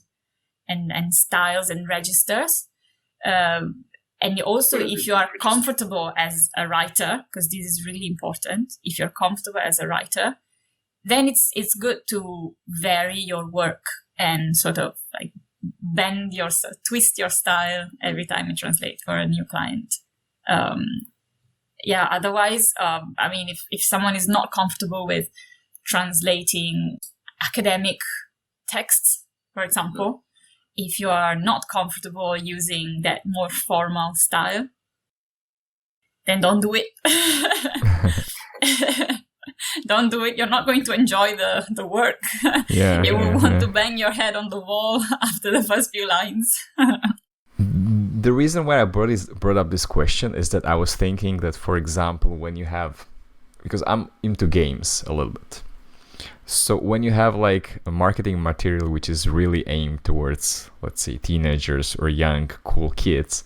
styles and registers, and also if you are comfortable as a writer, because this is really important, if you're comfortable as a writer, then it's good to vary your work and sort of twist your style every time you translate for a new client. Otherwise, if someone is not comfortable with translating academic texts, for example, if you are not comfortable using that more formal style, then don't do it. don't do it. You're not going to enjoy the work. Yeah. You will want to bang your head on the wall after the first few lines. The reason why I brought up this question is that I was thinking that, for example, when you have, because I'm into games a little bit, so when you have like a marketing material which is really aimed towards, let's say, teenagers or young cool kids,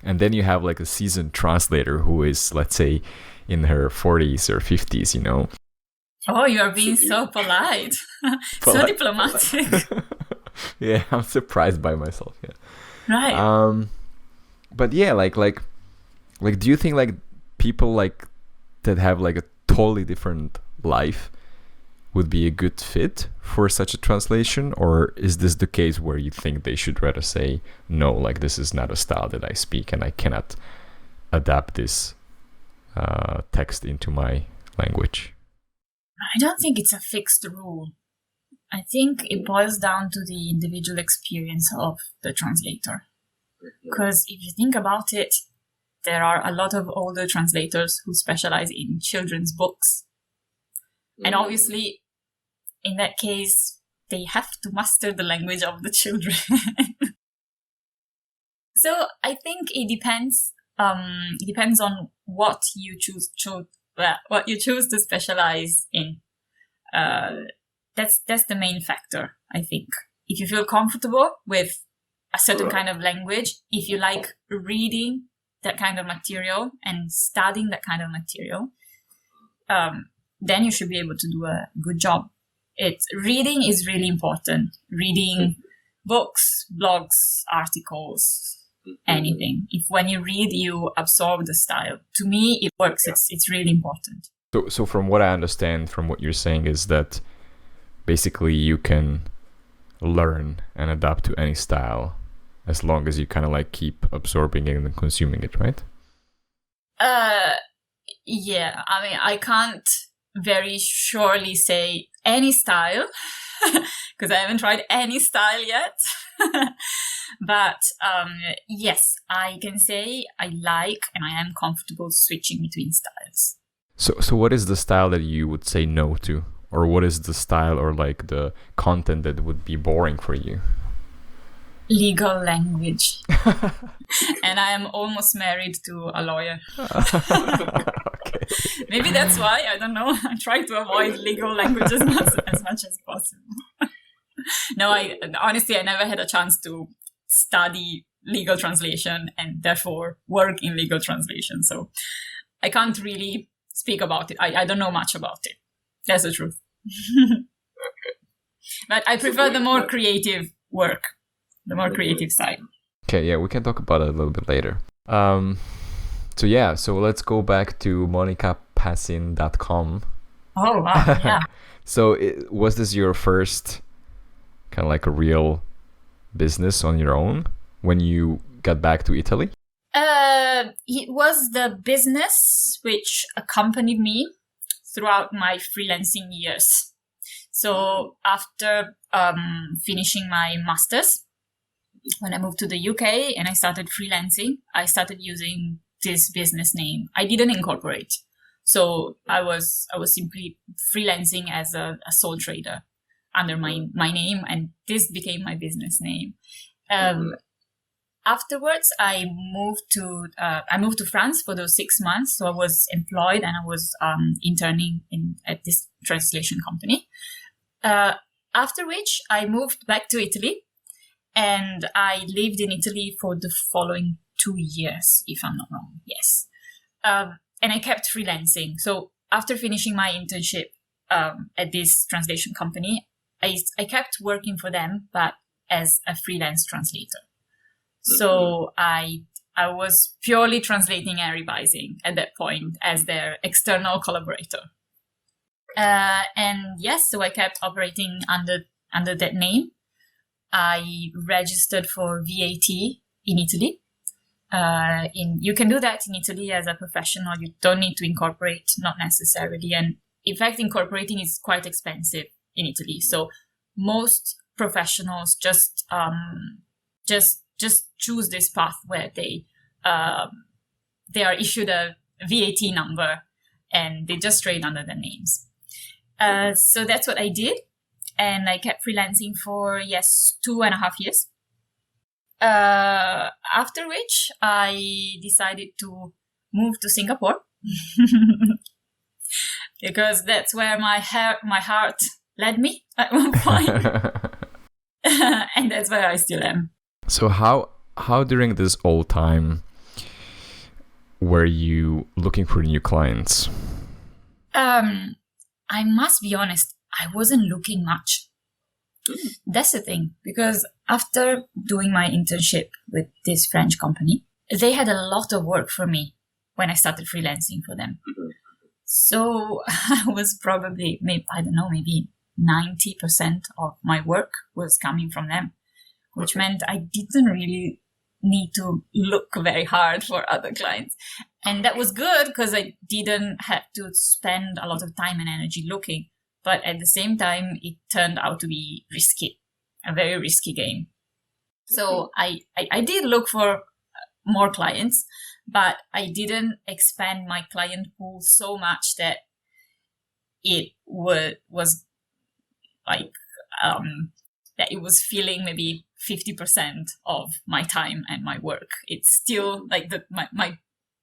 and then you have like a seasoned translator who is, let's say, in her 40s or 50s, you know. Oh, you are being so polite. So diplomatic. Yeah, I'm surprised by myself. Yeah. Right. But yeah, like, do you think like people like that have like a totally different life would be a good fit for such a translation, or is this the case where you think they should rather say no, like this is not a style that I speak and I cannot adapt this text into my language? I don't think it's a fixed rule. I think it boils down to the individual experience of the translator. Because if you think about it, there are a lot of older translators who specialize in children's books. And obviously, in that case, they have to master the language of the children. So I think it depends. It depends on what you choose to specialize in. That's the main factor, I think. If you feel comfortable with a certain kind of language, if you like reading that kind of material and studying that kind of material, then you should be able to do a good job. Reading is really important. Reading books, blogs, articles, anything. If when you read, you absorb the style. To me, it works. It's really important. So from what I understand from what you're saying is that basically you can learn and adapt to any style as long as you kind of like keep absorbing it and consuming it, right? Yeah. I mean, I can't very surely say any style because I haven't tried any style yet. But yes, I can say I like and I am comfortable switching between styles. So what is the style that you would say no to? Or what is the style or like the content that would be boring for you? Legal language. And I am almost married to a lawyer. Okay. Maybe that's why, I don't know. I try to avoid legal language as much as possible. No, honestly, I never had a chance to study legal translation and therefore work in legal translation. So I can't really speak about it. I don't know much about it. That's the truth. Okay. But I prefer the more creative work, the more creative side. Okay, yeah, we can talk about it a little bit later. So let's go back to monicapasin.com. Oh, wow, yeah. So was this your first kind of like a real business on your own when you got back to Italy? It was the business which accompanied me throughout my freelancing years. So after finishing my master's, when I moved to the UK and I started freelancing, I started using this business name. I didn't incorporate. So I was simply freelancing as a sole trader under my name, and this became my business name. Afterwards, I moved to France for those 6 months. So I was employed and I was interning at this translation company. After which I moved back to Italy, and I lived in Italy for the following 2 years, if I'm not wrong. Yes. And I kept freelancing. So after finishing my internship at this translation company, I kept working for them, but as a freelance translator. So I was purely translating and revising at that point as their external collaborator. And yes, so I kept operating under that name. I registered for VAT in Italy. You can do that in Italy as a professional. You don't need to incorporate, not necessarily. And in fact, incorporating is quite expensive in Italy. So most professionals just choose this path where they are issued a VAT number and they just trade under their names. So that's what I did. And I kept freelancing for, 2.5 years. After which I decided to move to Singapore because that's where my heart led me at one point. And that's where I still am. So how during this whole time were you looking for new clients? I must be honest, I wasn't looking much. That's the thing, because after doing my internship with this French company, they had a lot of work for me when I started freelancing for them. So I was probably, maybe 90% of my work was coming from them, which meant I didn't really need to look very hard for other clients. And that was good because I didn't have to spend a lot of time and energy looking. But at the same time, it turned out to be risky, a very risky game. So I did look for more clients, but I didn't expand my client pool so much that it was like that it was filling maybe 50% of my time and my work. It's still like my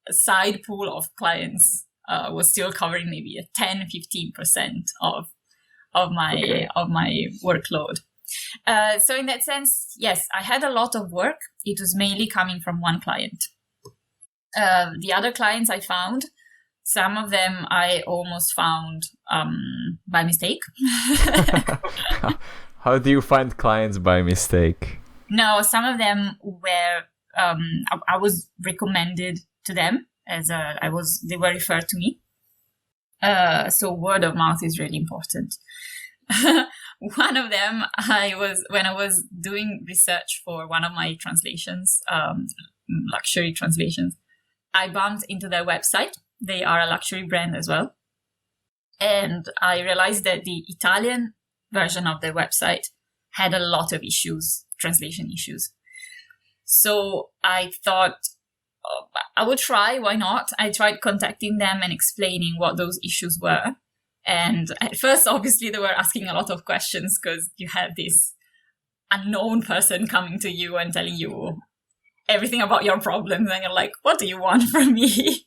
side pool of clients was still covering maybe a 10-15% of my workload. So in that sense, yes, I had a lot of work. It was mainly coming from one client. The other clients I found, some of them I almost found by mistake. How do you find clients by mistake? No, some of them were I was recommended to them they were referred to me. So word of mouth is really important. One of them, when I was doing research for one of my translations, luxury translations, I bumped into their website. They are a luxury brand as well. And I realized that the Italian version of their website had a lot of issues, translation issues. So I thought, I would try, why not? I tried contacting them and explaining what those issues were. And at first, obviously, they were asking a lot of questions because you had this unknown person coming to you and telling you everything about your problems. And you're like, what do you want from me?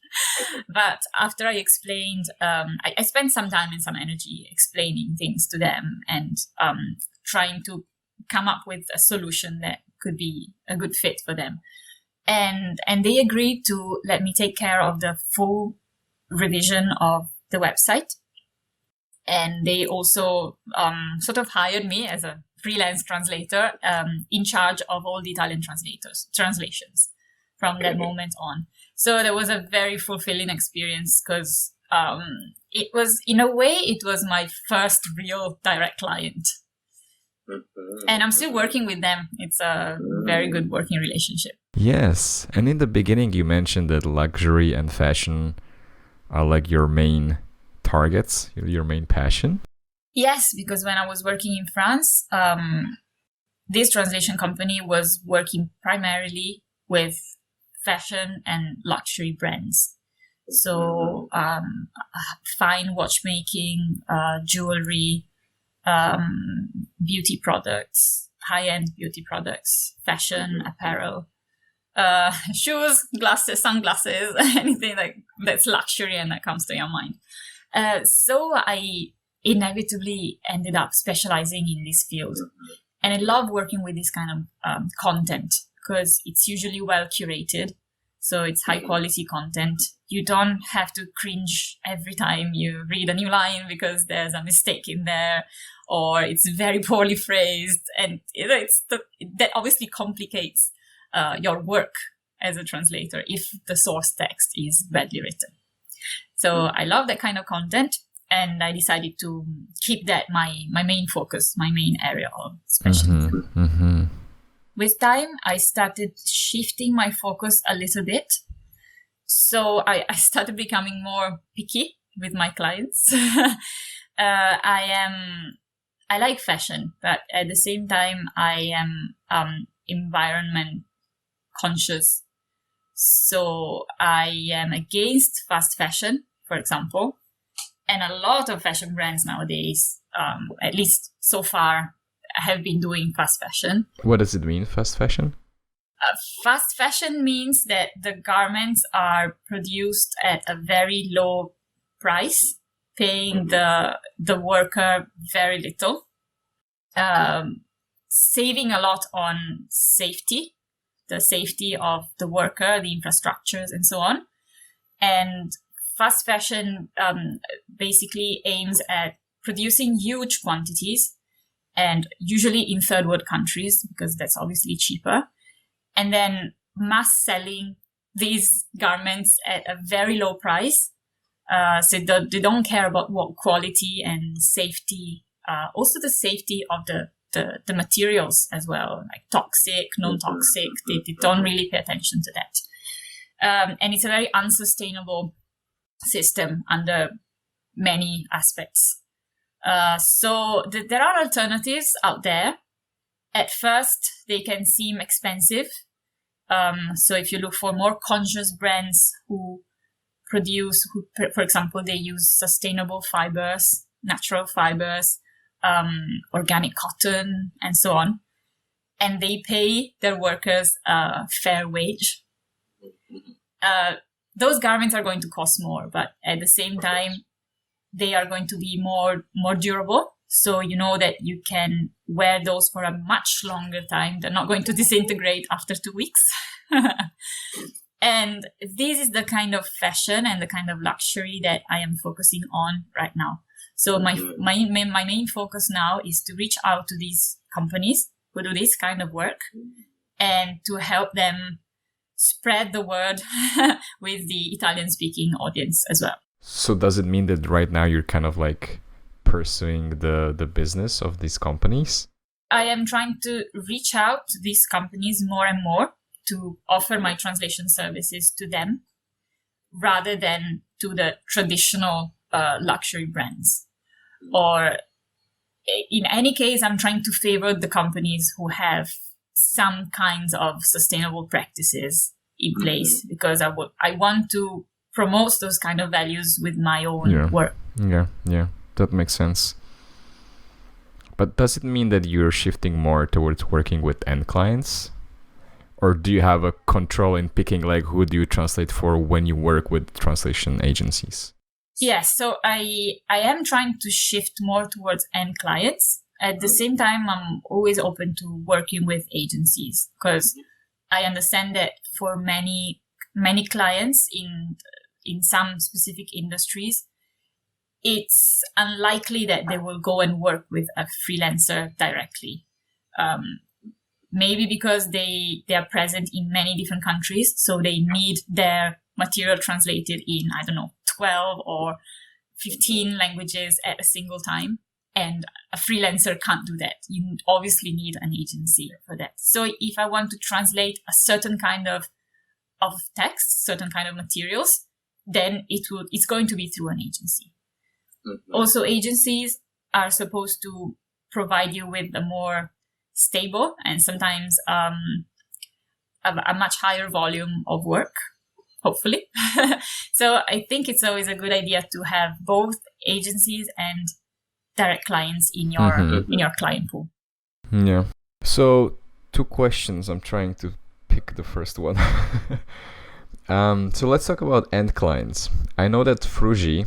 But after I explained, I spent some time and some energy explaining things to them and trying to come up with a solution that could be a good fit for them. And they agreed to let me take care of the full revision of the website. And they also sort of hired me as a freelance translator in charge of all the Italian translations from that moment on. So there was a very fulfilling experience because it was, in a way, it was my first real direct client. And I'm still working with them. It's a very good working relationship. Yes. And in the beginning, you mentioned that luxury and fashion are like your main targets, your main passion. Yes, because when I was working in France, this translation company was working primarily with fashion and luxury brands. So fine watchmaking, jewelry, beauty products, high-end beauty products, fashion, apparel, shoes, glasses, sunglasses, anything that's luxury and that comes to your mind. So I inevitably ended up specializing in this field. And I love working with this kind of content because it's usually well curated. So it's high quality content. You don't have to cringe every time you read a new line because there's a mistake in there or it's very poorly phrased. And that obviously complicates your work as a translator if the source text is badly written. So I love that kind of content. And I decided to keep that my main focus, my main area of specialism. With time, I started shifting my focus a little bit. So I started becoming more picky with my clients. I like fashion, but at the same time, I am environment conscious. So I am against fast fashion, for example. And a lot of fashion brands nowadays, at least so far, have been doing fast fashion. What does it mean, fast fashion? Fast fashion means that the garments are produced at a very low price, paying the worker very little, saving a lot on safety, the safety of the worker, the infrastructures, and so on. And fast fashion basically aims at producing huge quantities, and usually in third world countries, because that's obviously cheaper, and then mass selling these garments at a very low price. So they don't care about what quality and safety, also the safety of the materials as well, like toxic, non-toxic. They don't really pay attention to that. And it's a very unsustainable system under many aspects. So there are alternatives out there. At first, they can seem expensive. So if you look for more conscious brands who produce, for example, they use sustainable fibers, natural fibers, organic cotton, and so on, and they pay their workers a fair wage, those garments are going to cost more, but at the same time, they are going to be more durable. So you know that you can wear those for a much longer time. They're not going to disintegrate after 2 weeks. And this is the kind of fashion and the kind of luxury that I am focusing on right now. So my main focus now is to reach out to these companies who do this kind of work and to help them spread the word with the Italian-speaking audience as well. So does it mean that right now you're kind of like pursuing the business of these companies? I am trying to reach out to these companies more and more to offer my translation services to them rather than to the traditional luxury brands. Or in any case, I'm trying to favor the companies who have some kinds of sustainable practices in place, because I want to promote those kind of values with my own work. Yeah, that makes sense. But does it mean that you're shifting more towards working with end clients? Or do you have a control in picking like who do you translate for when you work with translation agencies? Yes, so I am trying to shift more towards end clients. At the same time, I'm always open to working with agencies, because I understand that for many clients in some specific industries, it's unlikely that they will go and work with a freelancer directly. Maybe because they are present in many different countries, so they need their material translated in, 12 or 15 languages at a single time. And a freelancer can't do that. You obviously need an agency for that. So if I want to translate a certain kind of text, certain kind of materials, then it's going to be through an agency. Mm-hmm. Also, agencies are supposed to provide you with a more stable and sometimes a much higher volume of work, hopefully. So I think it's always a good idea to have both agencies and direct clients in your client pool. Yeah. So 2 questions. I'm trying to pick the first one. So let's talk about end clients. I know that Fruji,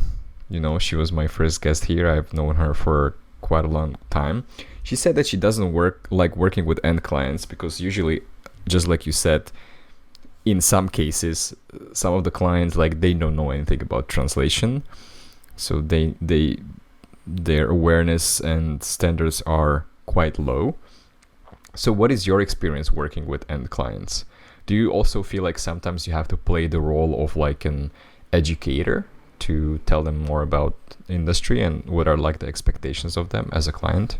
she was my first guest here. I've known her for quite a long time. She said that she doesn't like working with end clients because usually, just like you said, in some cases, some of the clients, like, they don't know anything about translation. So their awareness and standards are quite low. So what is your experience working with end clients? Do you also feel like sometimes you have to play the role of like an educator to tell them more about industry and what are like the expectations of them as a client?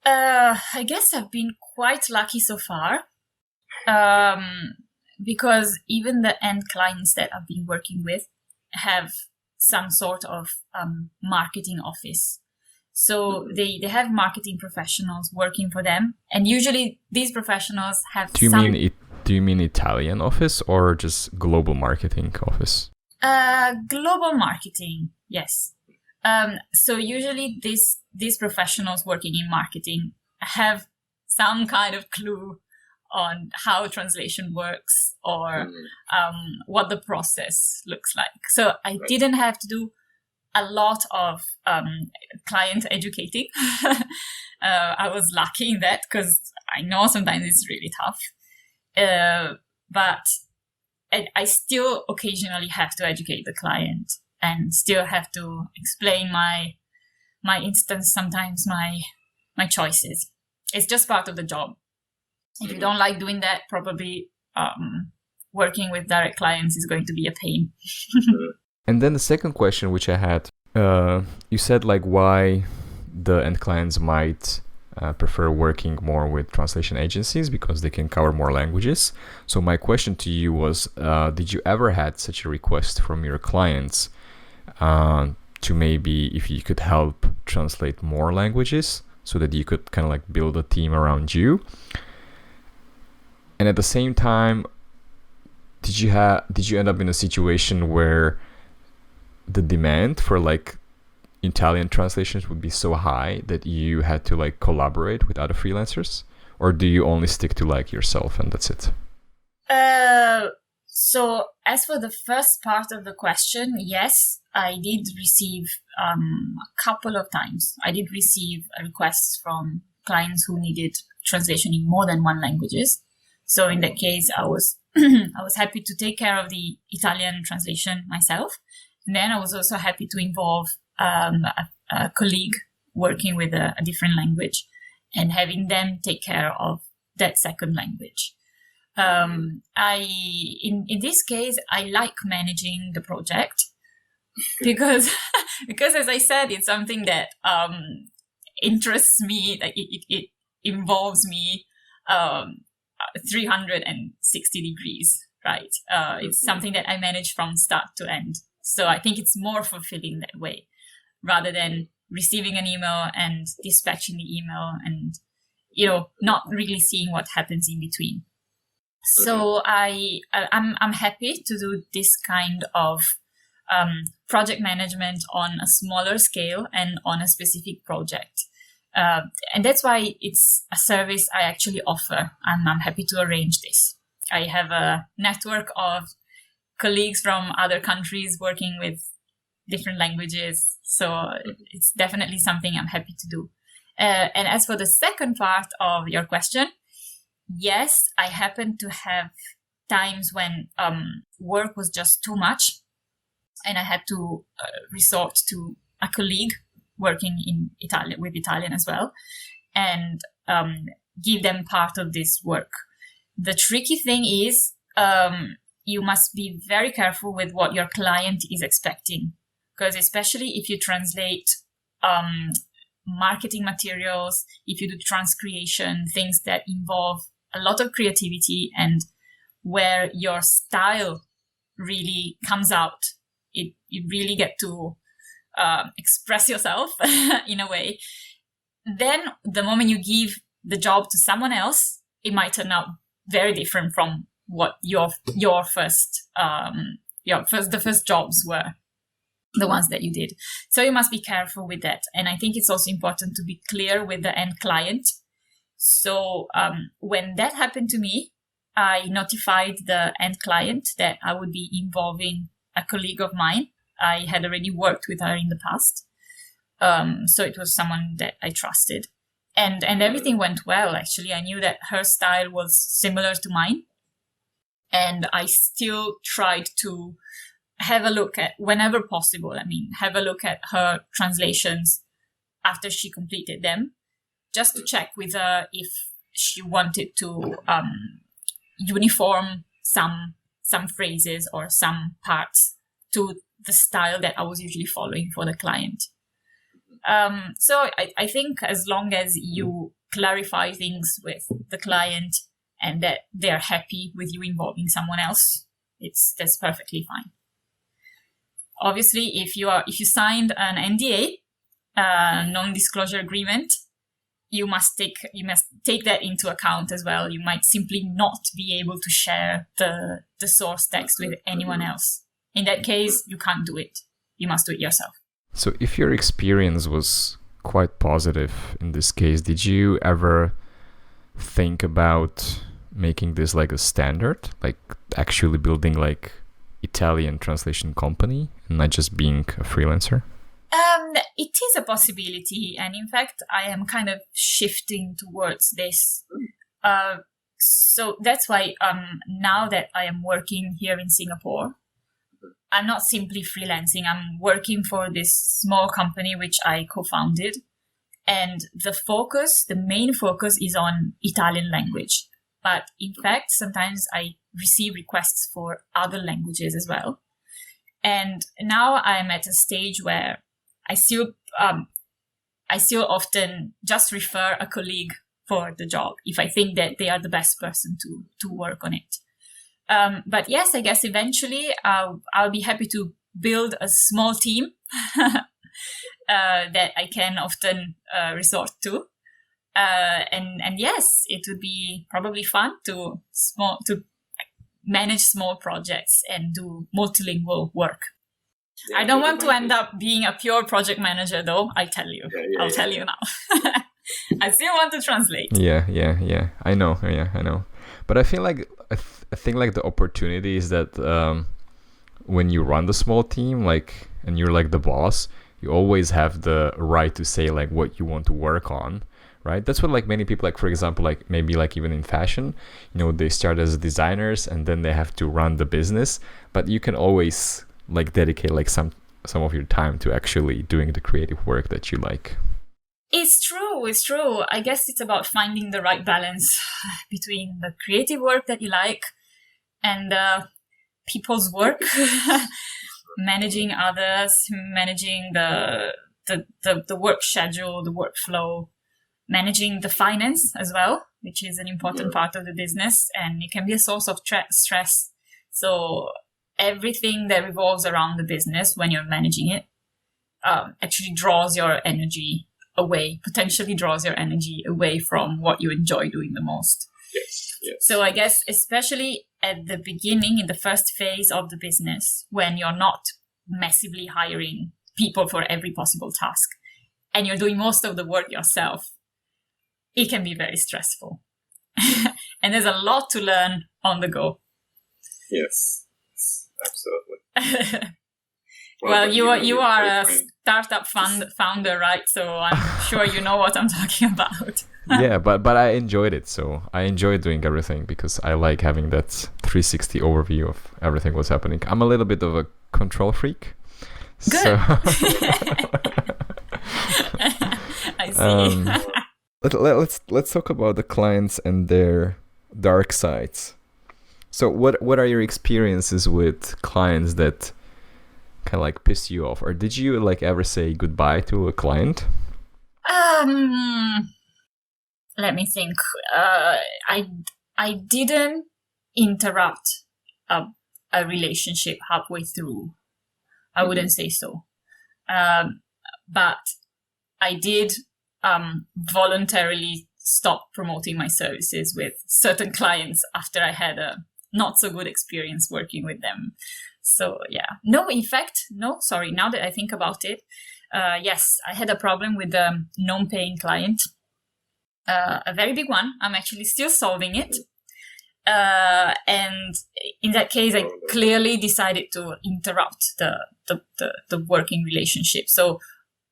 I guess I've been quite lucky so far, because even the end clients that I've been working with have some sort of marketing office. So they have marketing professionals working for them, and usually these professionals have Do you mean Italian office or just global marketing office? Global marketing, yes. So usually these professionals working in marketing have some kind of clue on how translation works or what the process looks like. So I didn't have to do a lot of client educating. I was lucky in that because I know sometimes it's really tough. But I still occasionally have to educate the client and still have to explain my instance, sometimes my choices. It's just part of the job. If you don't like doing that, probably working with direct clients is going to be a pain. And then the second question which I had, you said like why the end clients might prefer working more with translation agencies because they can cover more languages. So my question to you was, did you ever had such a request from your clients to maybe if you could help translate more languages so that you could kind of like build a team around you? And at the same time, did you end up in a situation where the demand for like Italian translations would be so high that you had to like collaborate with other freelancers, or do you only stick to like yourself and that's it? So as for the first part of the question, yes, I did receive a couple of times. I did receive requests from clients who needed translation in more than one languages. So in that case, I was happy to take care of the Italian translation myself. And then I was also happy to involve a colleague working with a different language and having them take care of that second language. In this case, I like managing the project because as I said, it's something that interests me, that it involves me 360 degrees, right? It's something that I manage from start to end. So I think it's more fulfilling that way, rather than receiving an email and dispatching the email and, not really seeing what happens in between. So I'm happy to do this kind of project management on a smaller scale and on a specific project. And that's why it's a service I actually offer. I'm happy to arrange this. I have a network of colleagues from other countries working with different languages. So it's definitely something I'm happy to do. And as for the second part of your question, yes, I happen to have times when work was just too much and I had to resort to a colleague working in Italian with Italian as well and give them part of this work. The tricky thing is you must be very careful with what your client is expecting, because especially if you translate marketing materials, if you do transcreation, things that involve a lot of creativity and where your style really comes out, you really get to express yourself in a way. Then the moment you give the job to someone else, it might turn out very different from what the first jobs were, the ones that you did. So you must be careful with that. And I think it's also important to be clear with the end client. So when that happened to me, I notified the end client that I would be involving a colleague of mine. I had already worked with her in the past. So it was someone that I trusted. And everything went well, actually. I knew that her style was similar to mine. And I still tried to have a look at, whenever possible, have a look at her translations after she completed them, just to check with her if she wanted to uniform some phrases or some parts to the style that I was usually following for the client. So I think as long as you clarify things with the client and that they're happy with you involving someone else, that's perfectly fine. Obviously, if you signed an NDA, non-disclosure agreement, you must take that into account as well. You might simply not be able to share the source text with anyone else. In that case, you can't do it. You must do it yourself. So if your experience was quite positive in this case, did you ever think about making this like a standard, like actually building like Italian translation company and not just being a freelancer? It is a possibility, and in fact, I am kind of shifting towards this. So that's why now that I am working here in Singapore, I'm not simply freelancing. I'm working for this small company which I co-founded, and the main focus is on Italian language. But in fact, sometimes I receive requests for other languages as well. And now I'm at a stage where I still often just refer a colleague for the job if I think that they are the best person to work on it. But yes, I guess eventually I'll be happy to build a small team that I can often resort to. And yes, it would be probably fun to manage small projects and do multilingual work. Yeah, I don't want to end up being a pure project manager, though. I'll tell you. I'll tell you now. I still want to translate. Yeah. I know. But I feel like I think like the opportunity is that when you run the small team, like, and you're like the boss, you always have the right to say like what you want to work on, right? That's what like many people, like for example, like maybe like even in fashion, they start as designers and then they have to run the business, but you can always like dedicate like some of your time to actually doing the creative work that you like. It's true. I guess it's about finding the right balance between the creative work that you like and people's work, managing others, managing the work schedule, the workflow, managing the finance as well, which is an important part of the business, and it can be a source of stress. So everything that revolves around the business when you're managing it actually potentially draws your energy away from what you enjoy doing the most. Yes. So I guess especially at the beginning, in the first phase of the business, when you're not massively hiring people for every possible task and you're doing most of the work yourself, it can be very stressful. And there's a lot to learn on the go. Yes. Absolutely. Well, you are a startup founder, right? So I'm sure you know what I'm talking about. Yeah, but I enjoyed it. So I enjoy doing everything because I like having that 360 overview of everything what's happening. I'm a little bit of a control freak. Good. So I see. Let's talk about the clients and their dark sides. So what are your experiences with clients that kind of like piss you off, or did you like ever say goodbye to a client? Let me think. I didn't interrupt a relationship halfway through. I wouldn't say so. But I did voluntarily stop promoting my services with certain clients after I had a not so good experience working with them. So yeah, now that I think about it, yes, I had a problem with a non-paying client, a very big one. I'm actually still solving it. And in that case, I clearly decided to interrupt the working relationship. So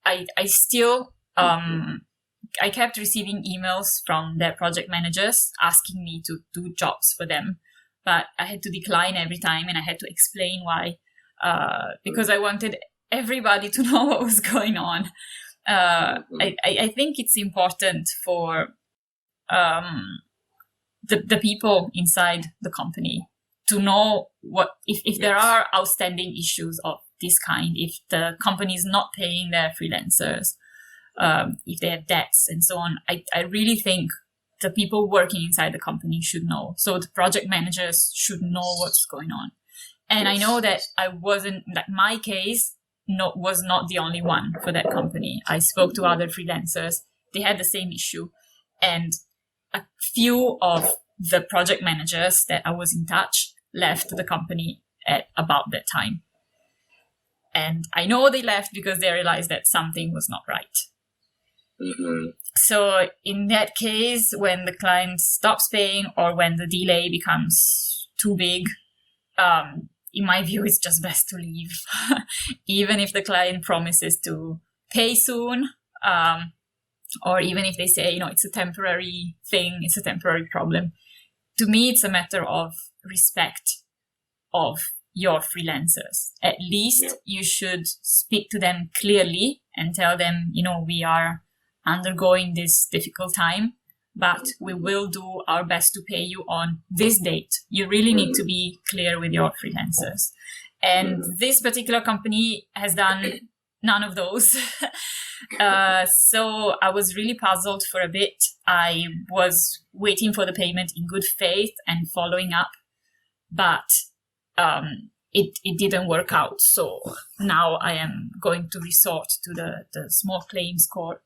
I still, I kept receiving emails from their project managers asking me to do jobs for them. But I had to decline every time, and I had to explain why, because I wanted everybody to know what was going on. I think it's important for the people inside the company to know what if there are outstanding issues of this kind, if the company is not paying their freelancers, if they have debts and so on. I really think the people working inside the company should know. So the project managers should know what's going on. And I know that my case was not the only one for that company. I spoke to other freelancers. They had the same issue. And a few of the project managers that I was in touch left the company at about that time. And I know they left because they realized that something was not right. Mm-hmm. So in that case, when the client stops paying or when the delay becomes too big, in my view, it's just best to leave. Even if the client promises to pay soon, or even if they say, it's a temporary thing, it's a temporary problem. To me, it's a matter of respect of your freelancers. At least you should speak to them clearly and tell them, we are undergoing this difficult time, but we will do our best to pay you on this date. You really need to be clear with your freelancers. And this particular company has done none of those. So I was really puzzled for a bit. I was waiting for the payment in good faith and following up, but it didn't work out. So now I am going to resort to the small claims court,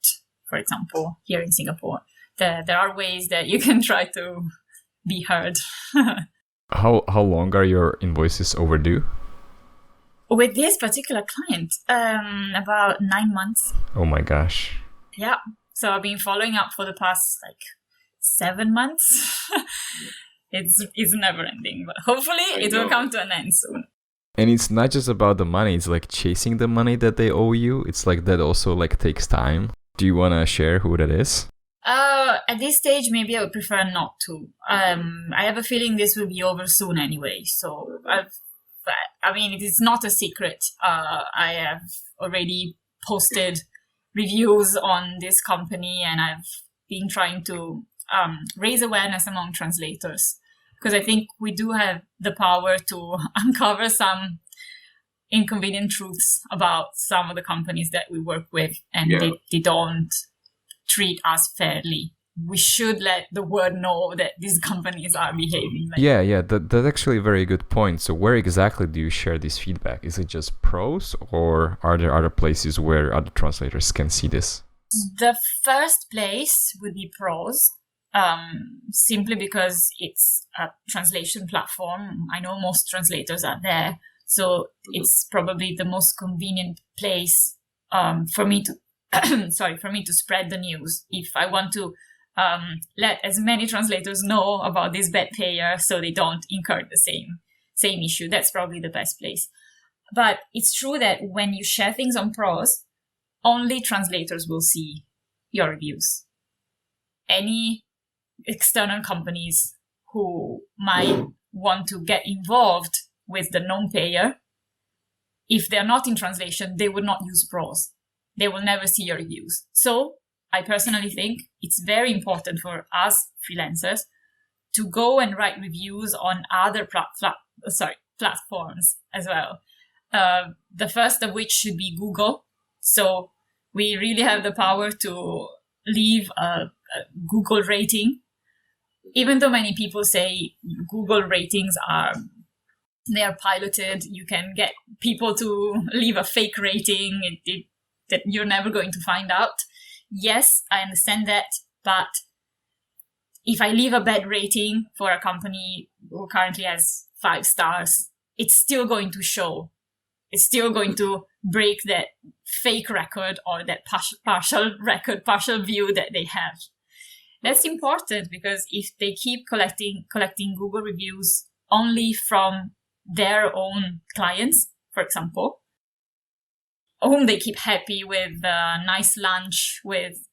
for example, here in Singapore. There are ways that you can try to be heard. How long are your invoices overdue? With this particular client, about 9 months. Oh my gosh. Yeah. So I've been following up for the past 7 months. It's never ending, but hopefully it will come to an end soon. And it's not just about the money, it's like chasing the money that they owe you. It's like that also takes time. Do you want to share who that is? At this stage, maybe I would prefer not to. I have a feeling this will be over soon anyway. So it is not a secret. I have already posted reviews on this company, and I've been trying to raise awareness among translators, because I think we do have the power to uncover some inconvenient truths about some of the companies that we work with, and they don't treat us fairly. We should let the world know that these companies are behaving like that's actually a very good point. So where exactly do you share this feedback? Is it just prose, or are there other places where other translators can see this? The first place would be prose, simply because it's a translation platform. I know most translators are there, so it's probably the most convenient place for me to spread the news. If I want to let as many translators know about this bad payer so they don't incur the same issue, that's probably the best place. But it's true that when you share things on prose, only translators will see your reviews. Any external companies who might want to get involved with the non-payer, if they're not in translation, they would not use prose. They will never see your reviews. So I personally think it's very important for us freelancers to go and write reviews on other platforms as well. The first of which should be Google. So we really have the power to leave a Google rating. Even though many people say Google ratings are piloted, you can get people to leave a fake rating that you're never going to find out. Yes, I understand that, but if I leave a bad rating for a company who currently has 5 stars, it's still going to show. It's still going to break that fake record or that partial view that they have. That's important, because if they keep collecting Google reviews only from their own clients, for example, whom they keep happy with the nice lunch with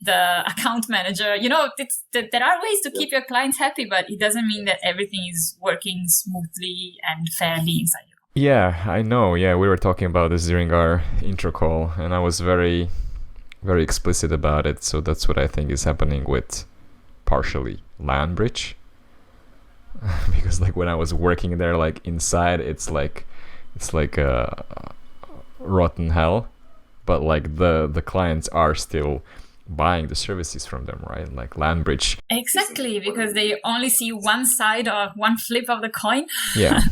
the account manager, there are ways to keep your clients happy, but it doesn't mean that everything is working smoothly and fairly inside your company. Yeah, I know. Yeah, we were talking about this during our intro call, and I was very, very explicit about it. So that's what I think is happening with partially Landbridge. Because when I was working there, inside, it's like a rotten hell, but the clients are still buying the services from them, right? Like Landbridge. Exactly, because they only see one side or one flip of the coin. Yeah.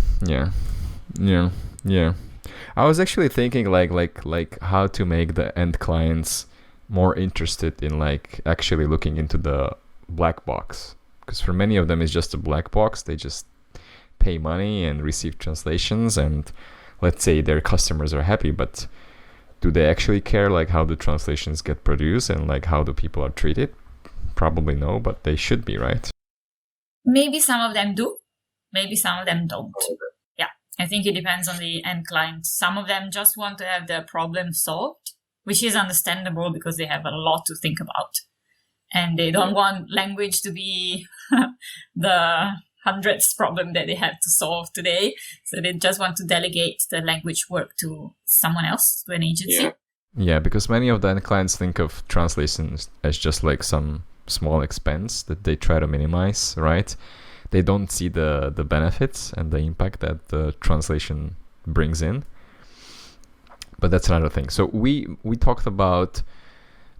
I was actually thinking like how to make the end clients more interested in actually looking into the black box, because for many of them it's just a black box. They just pay money and receive translations, and let's say their customers are happy, but do they actually care like how the translations get produced and like how the people are treated? Probably no, but they should be, right? Maybe some of them do, maybe some of them don't. Yeah, I think it depends on the end client. Some of them just want to have their problem solved, which is understandable because they have a lot to think about. And they don't want language to be the 100th problem that they have to solve today. So they just want to delegate the language work to someone else, to an agency. Yeah, because many of the end clients think of translations as just like some small expense that they try to minimize, right? They don't see the benefits and the impact that the translation brings in. But that's another thing. So we talked about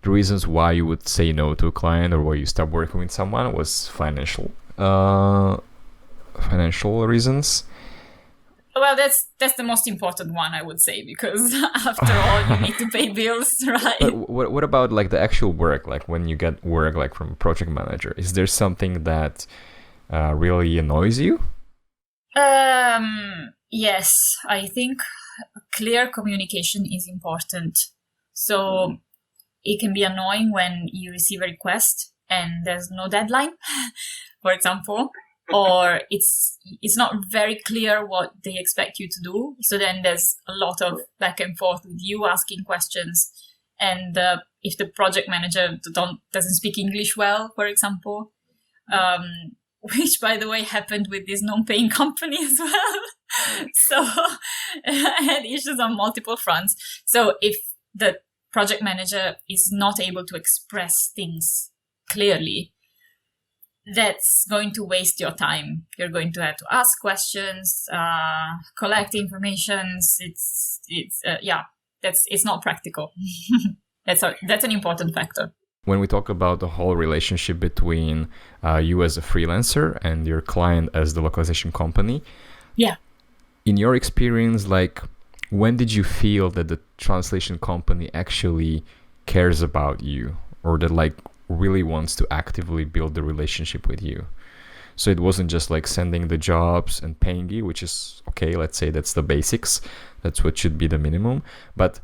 the reasons why you would say no to a client or why you stop working with someone was financial reasons. Well, that's the most important one, I would say, because after all, you need to pay bills, right? But what about like the actual work? Like when you get work like from a project manager, is there something that really annoys you? Yes, I think clear communication is important. So it can be annoying when you receive a request and there's no deadline, for example, or it's not very clear what they expect you to do. So then there's a lot of back and forth with you asking questions. And if the project manager doesn't speak English well, for example, which, by the way, happened with this non-paying company as well. So I had issues on multiple fronts. So if the project manager is not able to express things clearly, that's going to waste your time. You're going to have to ask questions, collect information. It's not practical. That's an important factor. When we talk about the whole relationship between you as a freelancer and your client as the localization company, in your experience, like when did you feel that the translation company actually cares about you, or that like really wants to actively build the relationship with you? So it wasn't just like sending the jobs and paying you, which is okay, let's say that's the basics, that's what should be the minimum. But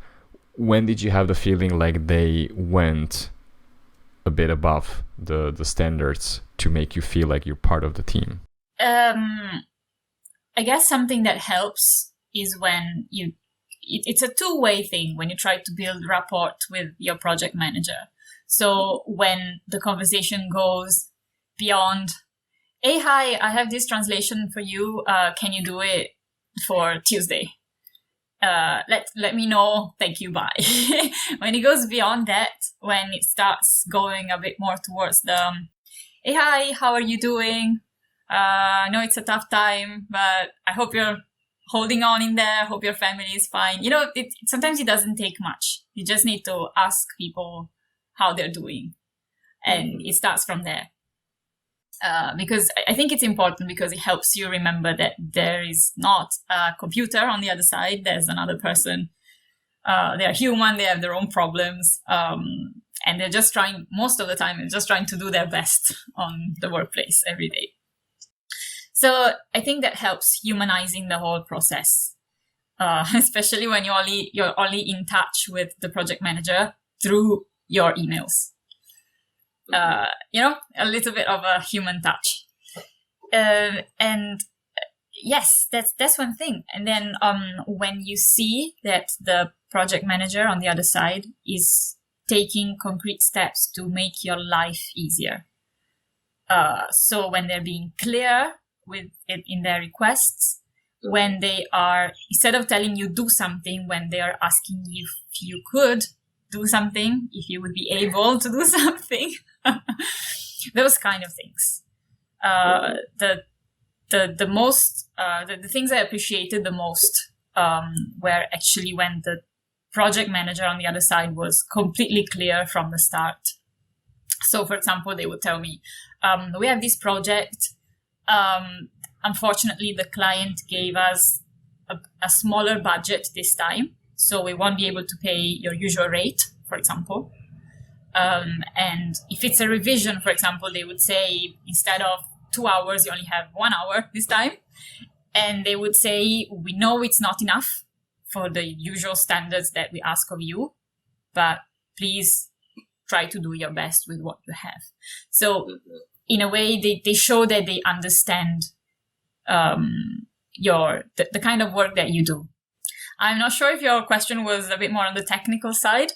when did you have the feeling like they went a bit above the standards to make you feel like you're part of the team? I guess something that helps is when it's a two-way thing when you try to build rapport with your project manager. So when the conversation goes beyond, hey, hi, I have this translation for you. Can you do it for Tuesday? Let me know. Thank you. Bye. When it goes beyond that, when it starts going a bit more towards the, hey, hi, how are you doing? I know it's a tough time, but I hope you're holding on in there. Hope your family is fine. Sometimes it doesn't take much. You just need to ask people how they're doing. And it starts from there. Because I think it's important because it helps you remember that there is not a computer on the other side. There's another person. They are human. They have their own problems. And they're just trying, most of the time, they're just trying to do their best on the workplace every day. So I think that helps humanizing the whole process, especially when you're only in touch with the project manager through your emails. A little bit of a human touch. And yes, that's one thing. And then when you see that the project manager on the other side is taking concrete steps to make your life easier. So when they're being clear with it in their requests, when they are, instead of telling you do something, when they are asking you if you could do something, if you would be able to do something, those kind of things. The things I appreciated the most were actually when the project manager on the other side was completely clear from the start. So, for example, they would tell me, we have this project. Unfortunately, the client gave us a smaller budget this time, so we won't be able to pay your usual rate, for example. And if it's a revision, for example, they would say instead of 2 hours, you only have 1 hour this time. And they would say, we know it's not enough for the usual standards that we ask of you, but please try to do your best with what you have. So in a way, they show that they understand the kind of work that you do. I'm not sure if your question was a bit more on the technical side.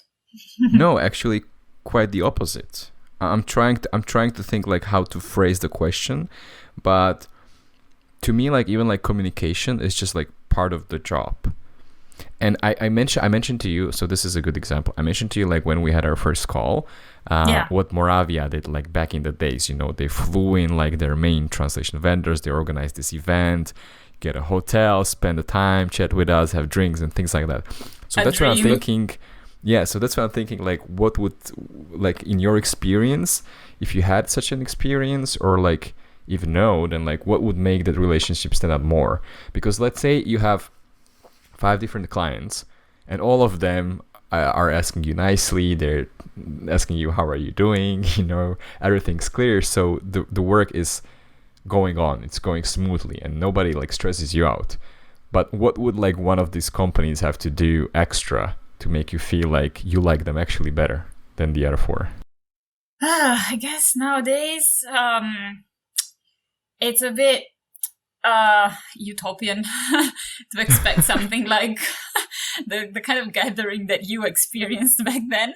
No, actually, quite the opposite. I'm trying to think like how to phrase the question, but to me, like even like communication is just like part of the job. And I mentioned to you, so this is a good example. I mentioned to you like when we had our first call, what Moravia did like back in the days. You know, they flew in like their main translation vendors. They organized this event, get a hotel, spend the time, chat with us, have drinks and things like that. So that's what I'm thinking. Yeah, so that's what I'm thinking. Like, what would, like, in your experience, if you had such an experience, or like, if no, then like, what would make that relationship stand out more? Because let's say you have 5 different clients, and all of them are asking you nicely. They're asking you, how are you doing? You know, everything's clear. So the work is going on. It's going smoothly, and nobody like stresses you out. But what would like one of these companies have to do extra to make you feel like you like them actually better than the other 4? I guess nowadays it's a bit utopian to expect something like the kind of gathering that you experienced back then.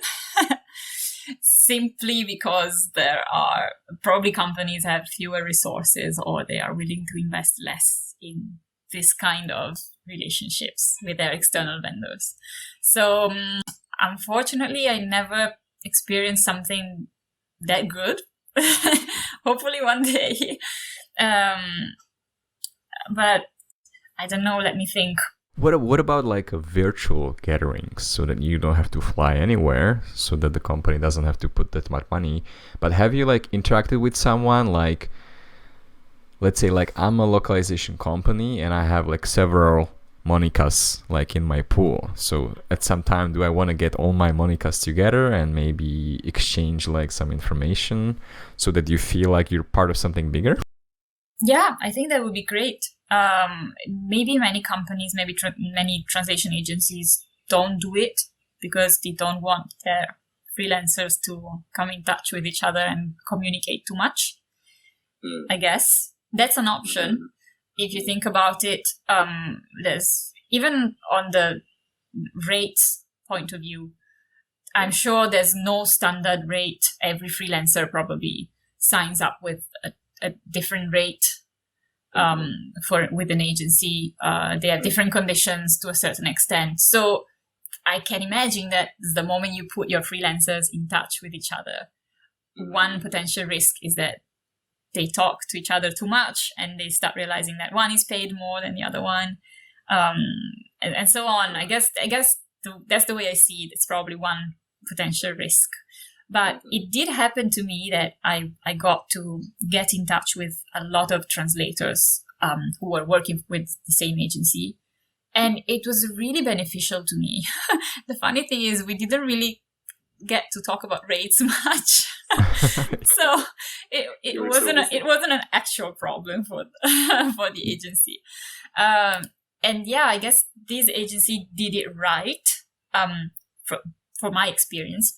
Simply because there are probably companies have fewer resources, or they are willing to invest less in this kind of relationships with their external vendors. So unfortunately, I never experienced something that good. Hopefully one day. But I don't know, let me think. What about like a virtual gathering, so that you don't have to fly anywhere, so that the company doesn't have to put that much money? But have you like interacted with someone, like, let's say like I'm a localization company and I have like several Monicas like in my pool. So at some time, do I want to get all my Monicas together and maybe exchange like some information so that you feel like you're part of something bigger? Yeah, I think that would be great. Maybe many companies, maybe many translation agencies don't do it because they don't want their freelancers to come in touch with each other and communicate too much. I guess that's an option. If you think about it, there's even on the rates point of view, I'm sure there's no standard rate. Every freelancer probably signs up with a different rate with an agency. They have different conditions to a certain extent. So I can imagine that the moment you put your freelancers in touch with each other, one potential risk is that they talk to each other too much and they start realizing that one is paid more than the other one, and so on. I guess that's the way I see it. It's probably one potential risk. But it did happen to me that I got to get in touch with a lot of translators who were working with the same agency. And it was really beneficial to me. The funny thing is we didn't really get to talk about rates much. So it wasn't an actual problem for the agency. And yeah, I guess this agency did it right for my experience.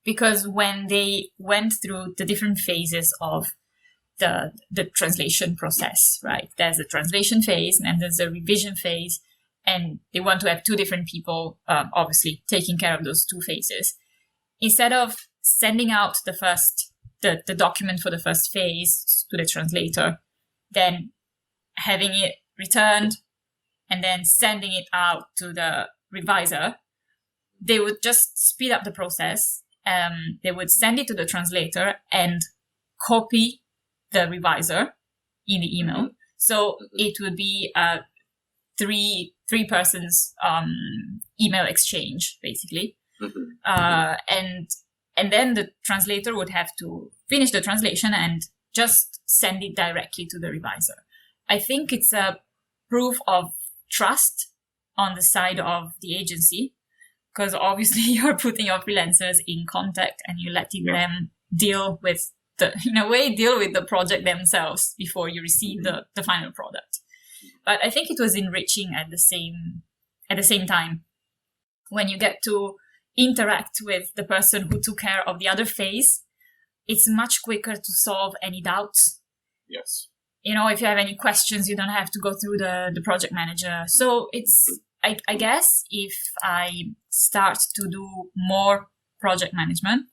Because when they went through the different phases of the translation process, right? There's a translation phase and there's a revision phase, and they want to have 2 different people, obviously taking care of those 2 phases. Instead of sending out the document for the first phase to the translator, then having it returned and then sending it out to the reviser, they would just speed up the process. They would send it to the translator and copy the reviser in the email. So it would be a three persons email exchange, basically. And then the translator would have to finish the translation and just send it directly to the reviser. I think it's a proof of trust on the side of the agency, because obviously you're putting your freelancers in contact and you're letting them deal with the project themselves before you receive the final product. But I think it was enriching at the same time. When you get to interact with the person who took care of the other phase, it's much quicker to solve any doubts. Yes. If you have any questions, you don't have to go through the project manager. So it's, I guess, if I start to do more project management,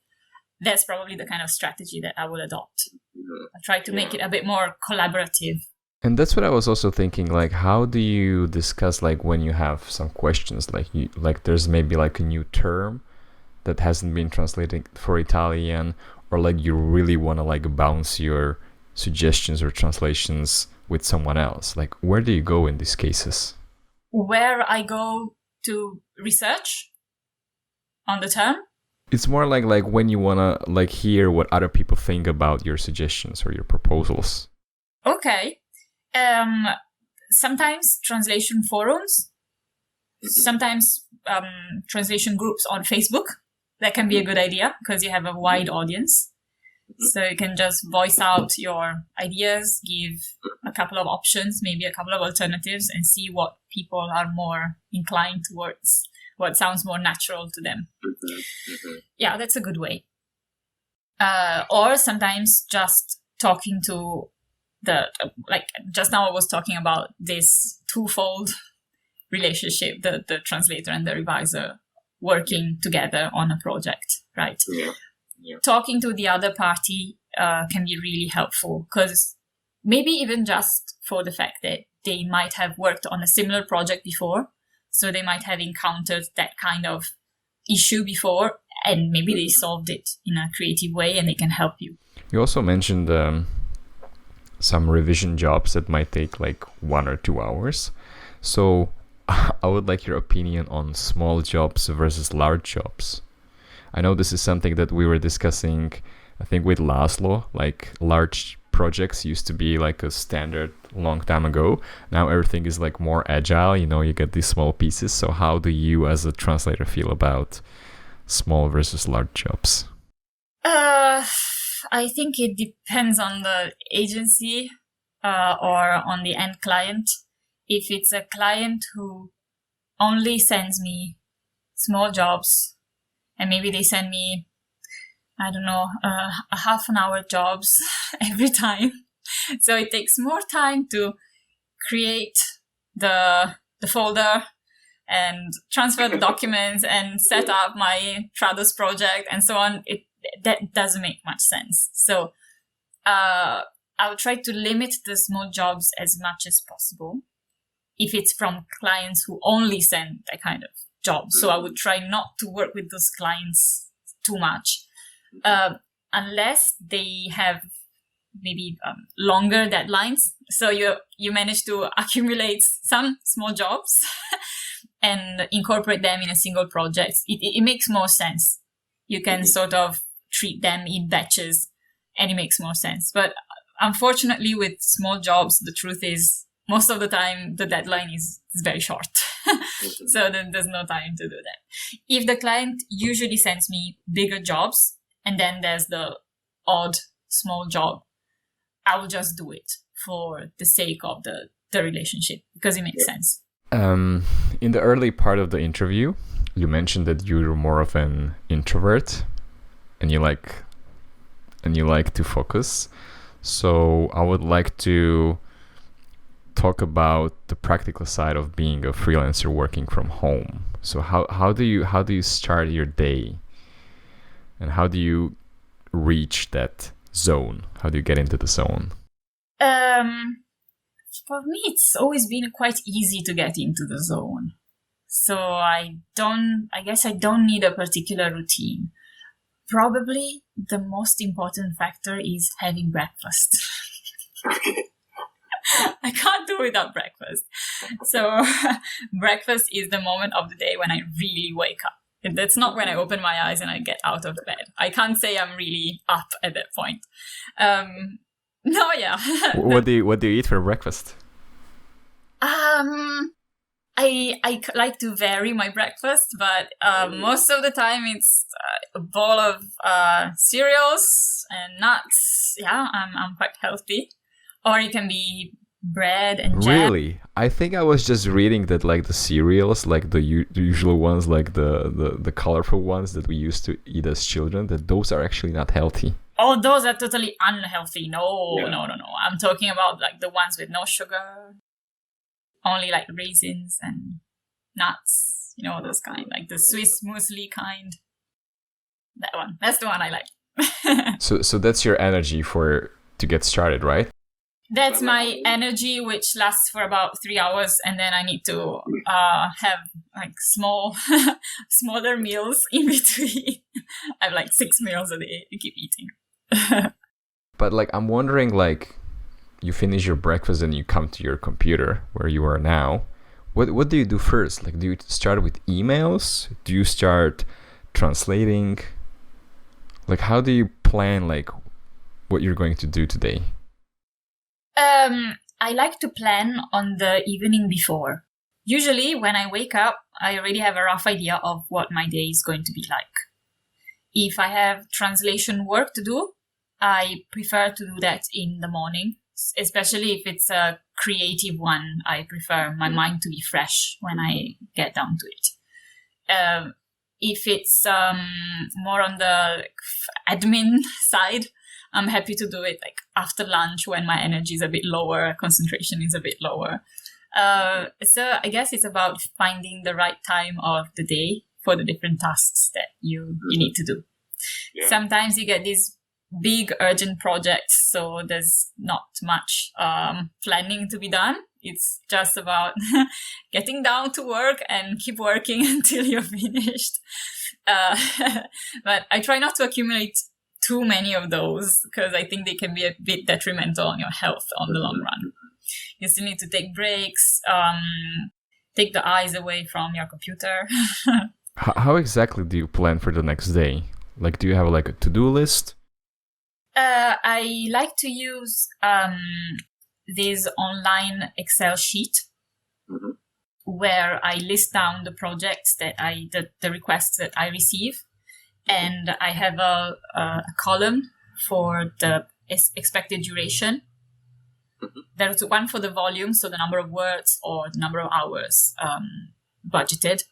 that's probably the kind of strategy that I will adopt. I try to make it a bit more collaborative. And that's what I was also thinking, like, how do you discuss, like, when you have some questions, like there's maybe like a new term that hasn't been translated for Italian, or like you really want to like bounce your suggestions or translations with someone else? Like, where do you go in these cases? Where I go to research on the term. It's more like when you want to like hear what other people think about your suggestions or your proposals. Okay. Sometimes translation forums, sometimes translation groups on Facebook. That can be a good idea because you have a wide audience. So you can just voice out your ideas, give a couple of options, maybe a couple of alternatives, and see what people are more inclined towards, what sounds more natural to them. Yeah, that's a good way. Or sometimes just talking to like just now I was talking about this twofold relationship, the translator and the reviser working together on a project, right? Yeah. Talking to the other party can be really helpful, because maybe even just for the fact that they might have worked on a similar project before, so they might have encountered that kind of issue before, and maybe they solved it in a creative way and they can help you. You also mentioned some revision jobs that might take like 1 or 2 hours. So I would like your opinion on small jobs versus large jobs. I know this is something that we were discussing, I think, with Laszlo. Like, large projects used to be like a standard long time ago. Now everything is like more agile, you get these small pieces. So how do you as a translator feel about small versus large jobs? I think it depends on the agency or on the end client. If it's a client who only sends me small jobs, and maybe they send me, I don't know, a half an hour jobs every time. So it takes more time to create the folder and transfer the documents and set up my Trados project and so on. That doesn't make much sense. So I would try to limit the small jobs as much as possible if it's from clients who only send that kind of job. So I would try not to work with those clients too much, unless they have maybe longer deadlines. So you manage to accumulate some small jobs and incorporate them in a single project. It makes more sense. You can sort of treat them in batches, and it makes more sense. But unfortunately, with small jobs, the truth is most of the time the deadline is very short. So then there's no time to do that. If the client usually sends me bigger jobs, and then there's the odd small job, I will just do it for the sake of the relationship, because it makes sense. In the early part of the interview, you mentioned that you're more of an introvert and you like to focus. So I would like to talk about the practical side of being a freelancer working from home. So how do you start your day, and how do you reach that zone? How do you get into the zone? For me, it's always been quite easy to get into the zone. So I guess I don't need a particular routine. Probably the most important factor is having breakfast. I can't do without breakfast. So breakfast is the moment of the day when I really wake up. That's not when I open my eyes and I get out of bed. I can't say I'm really up at that point. No, yeah. What do you eat for breakfast? I like to vary my breakfast, but most of the time it's a bowl of cereals and nuts. Yeah, I'm quite healthy. Or it can be bread and jam. Really? I think I was just reading that like the cereals, like the usual ones, like the colorful ones that we used to eat as children, that those are actually not healthy. Oh, those are totally unhealthy. No, Yeah. no. I'm talking about like the ones with no sugar, only like raisins and nuts, those kind, like the Swiss muesli kind. That one. That's the one I like. So that's your energy to get started, right? That's my energy, which lasts for about 3 hours, and then I need to have like smaller meals in between. I have like 6 meals a day to keep eating. But like I'm wondering, like you finish your breakfast and you come to your computer where you are now. What do you do first? Like, do you start with emails? Do you start translating? Like, how do you plan like what you're going to do today? I like to plan on the evening before. Usually when I wake up, I already have a rough idea of what my day is going to be like. If I have translation work to do, I prefer to do that in the morning, especially if it's a creative one. I prefer my mind to be fresh when I get down to it. If it's more on the admin side, I'm happy to do it like after lunch when my energy is a bit lower, concentration is a bit lower. So I guess it's about finding the right time of the day for the different tasks that you need to do. Yeah. Sometimes you get these big urgent projects, so there's not much planning to be done. It's just about getting down to work and keep working until you're finished. But I try not to accumulate too many of those because I think they can be a bit detrimental on your health on the long run. You still need to take breaks, take the eyes away from your computer. How exactly do you plan for the next day? Like, do you have like a to-do list? I like to use this online Excel sheet where I list down the projects that the requests that I receive. And I have a column for the expected duration. There's one for the volume, so the number of words or the number of hours budgeted.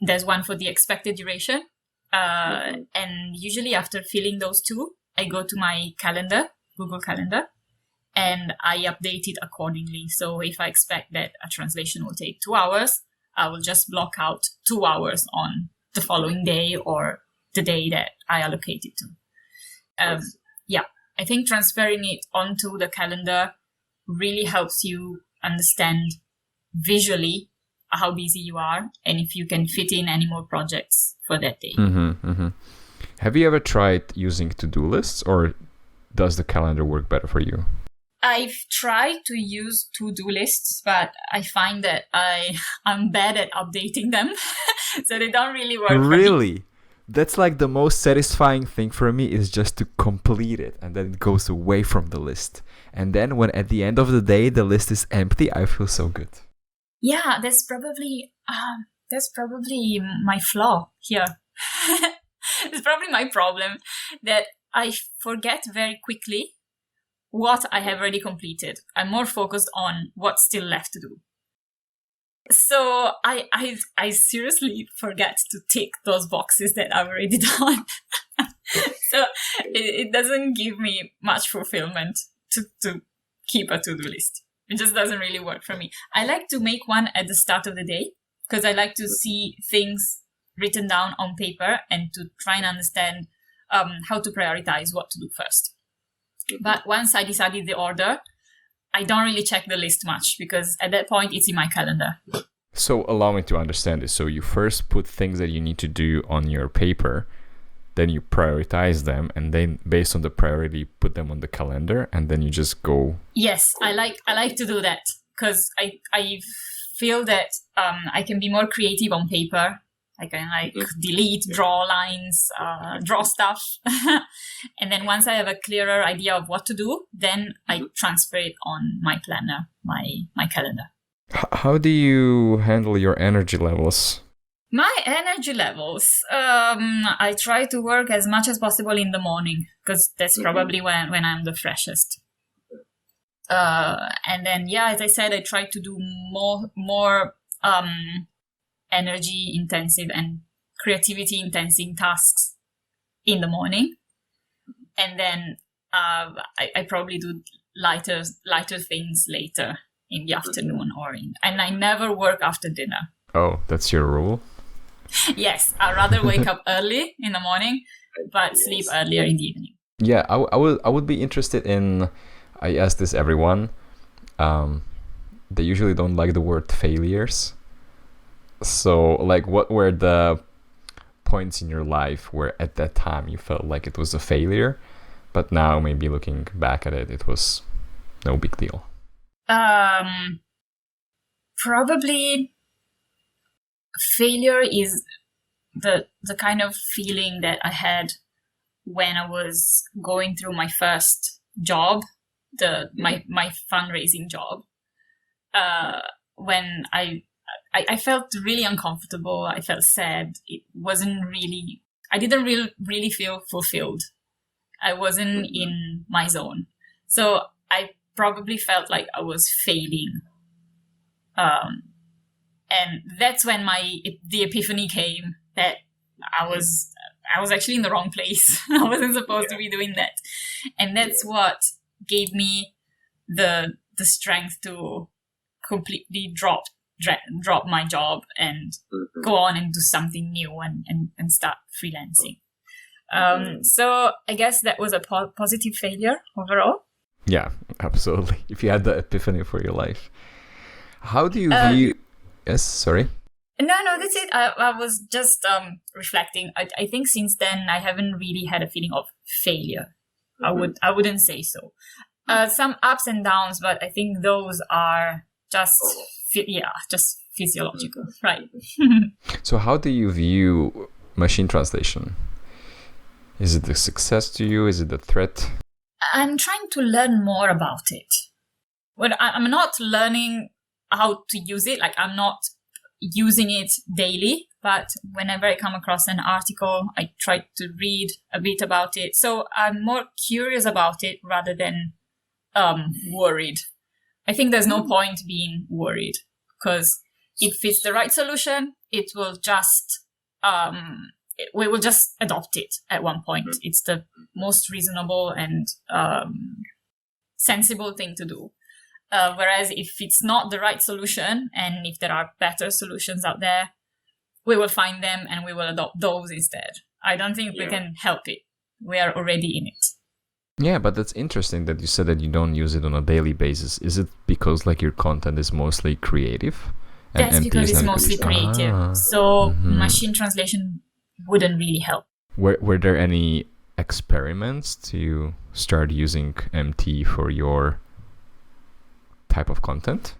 There's one for the expected duration. And usually after filling those two, I go to my calendar, Google Calendar, and I update it accordingly. So if I expect that a translation will take 2 hours, I will just block out 2 hours on the following day or the day that I allocate it to. I think transferring it onto the calendar really helps you understand visually how busy you are and if you can fit in any more projects for that day. Have you ever tried using to-do lists, or does the calendar work better for you? I've tried to use to-do lists, but I find that I'm bad at updating them, so they don't really work for me. Really? That's like the most satisfying thing for me is just to complete it, and then it goes away from the list. And then when at the end of the day the list is empty, I feel so good. Yeah, that's probably my flaw here. It's probably my problem that I forget very quickly what I have already completed. I'm more focused on what's still left to do. So I seriously forget to tick those boxes that I've already done. So it doesn't give me much fulfillment to keep a to-do list. It just doesn't really work for me. I like to make one at the start of the day because I like to see things written down on paper and to try and understand how to prioritize what to do first. But once I decided the order, I don't really check the list much because at that point it's in my calendar. So allow me to understand this. So you first put things that you need to do on your paper, then you prioritize them, and then based on the priority, put them on the calendar, and then you just go. Yes, I like to do that because I feel that I can be more creative on paper. I can delete, draw lines, draw stuff. And then once I have a clearer idea of what to do, then I transfer it on my planner, my calendar. How do you handle your energy levels? My energy levels, I try to work as much as possible in the morning because that's probably when I'm the freshest. And then, as I said, I tried to do more energy intensive and creativity intensive tasks in the morning. And then I probably do lighter things later in the afternoon and I never work after dinner. Oh, that's your rule? Yes, I'd rather wake up early in the morning, but sleep earlier in the evening. Yeah, I would be interested in, I ask this everyone, they usually don't like the word failures. So, like, what were the points in your life where at that time you felt like it was a failure, but now maybe looking back at it, it was no big deal? Probably failure is the kind of feeling that I had when I was going through my first job, my fundraising job. When I felt really uncomfortable. I felt sad. It wasn't really. I didn't really feel fulfilled. I wasn't in my zone. So I probably felt like I was failing. And that's when the epiphany came that I was actually in the wrong place. I wasn't supposed to be doing that. And that's what gave me the strength to completely drop my job and go on and do something new and start freelancing. So I guess that was a positive failure overall. Yeah, absolutely. If you had the epiphany for your life. How do you view... Yes, sorry? No, that's it. I was just reflecting. I think since then I haven't really had a feeling of failure. I wouldn't say so. Some ups and downs, but I think those are just physiological, right? So how do you view machine translation? Is it a success to you? Is it a threat? I'm trying to learn more about it. But I'm not learning how to use it. Like, I'm not using it daily, but whenever I come across an article, I try to read a bit about it. So I'm more curious about it rather than worried. I think there's no point being worried, because if it's the right solution, it will just we will just adopt it at one point. It's the most reasonable and sensible thing to do. Whereas if it's not the right solution, and if there are better solutions out there, we will find them and we will adopt those instead. I don't think we can help it. We are already in it. Yeah, but that's interesting that you said that you don't use it on a daily basis. Is it because like your content is mostly creative? That's because it's mostly creative. So machine translation wouldn't really help. Were there any experiments to start using MT for your type of content?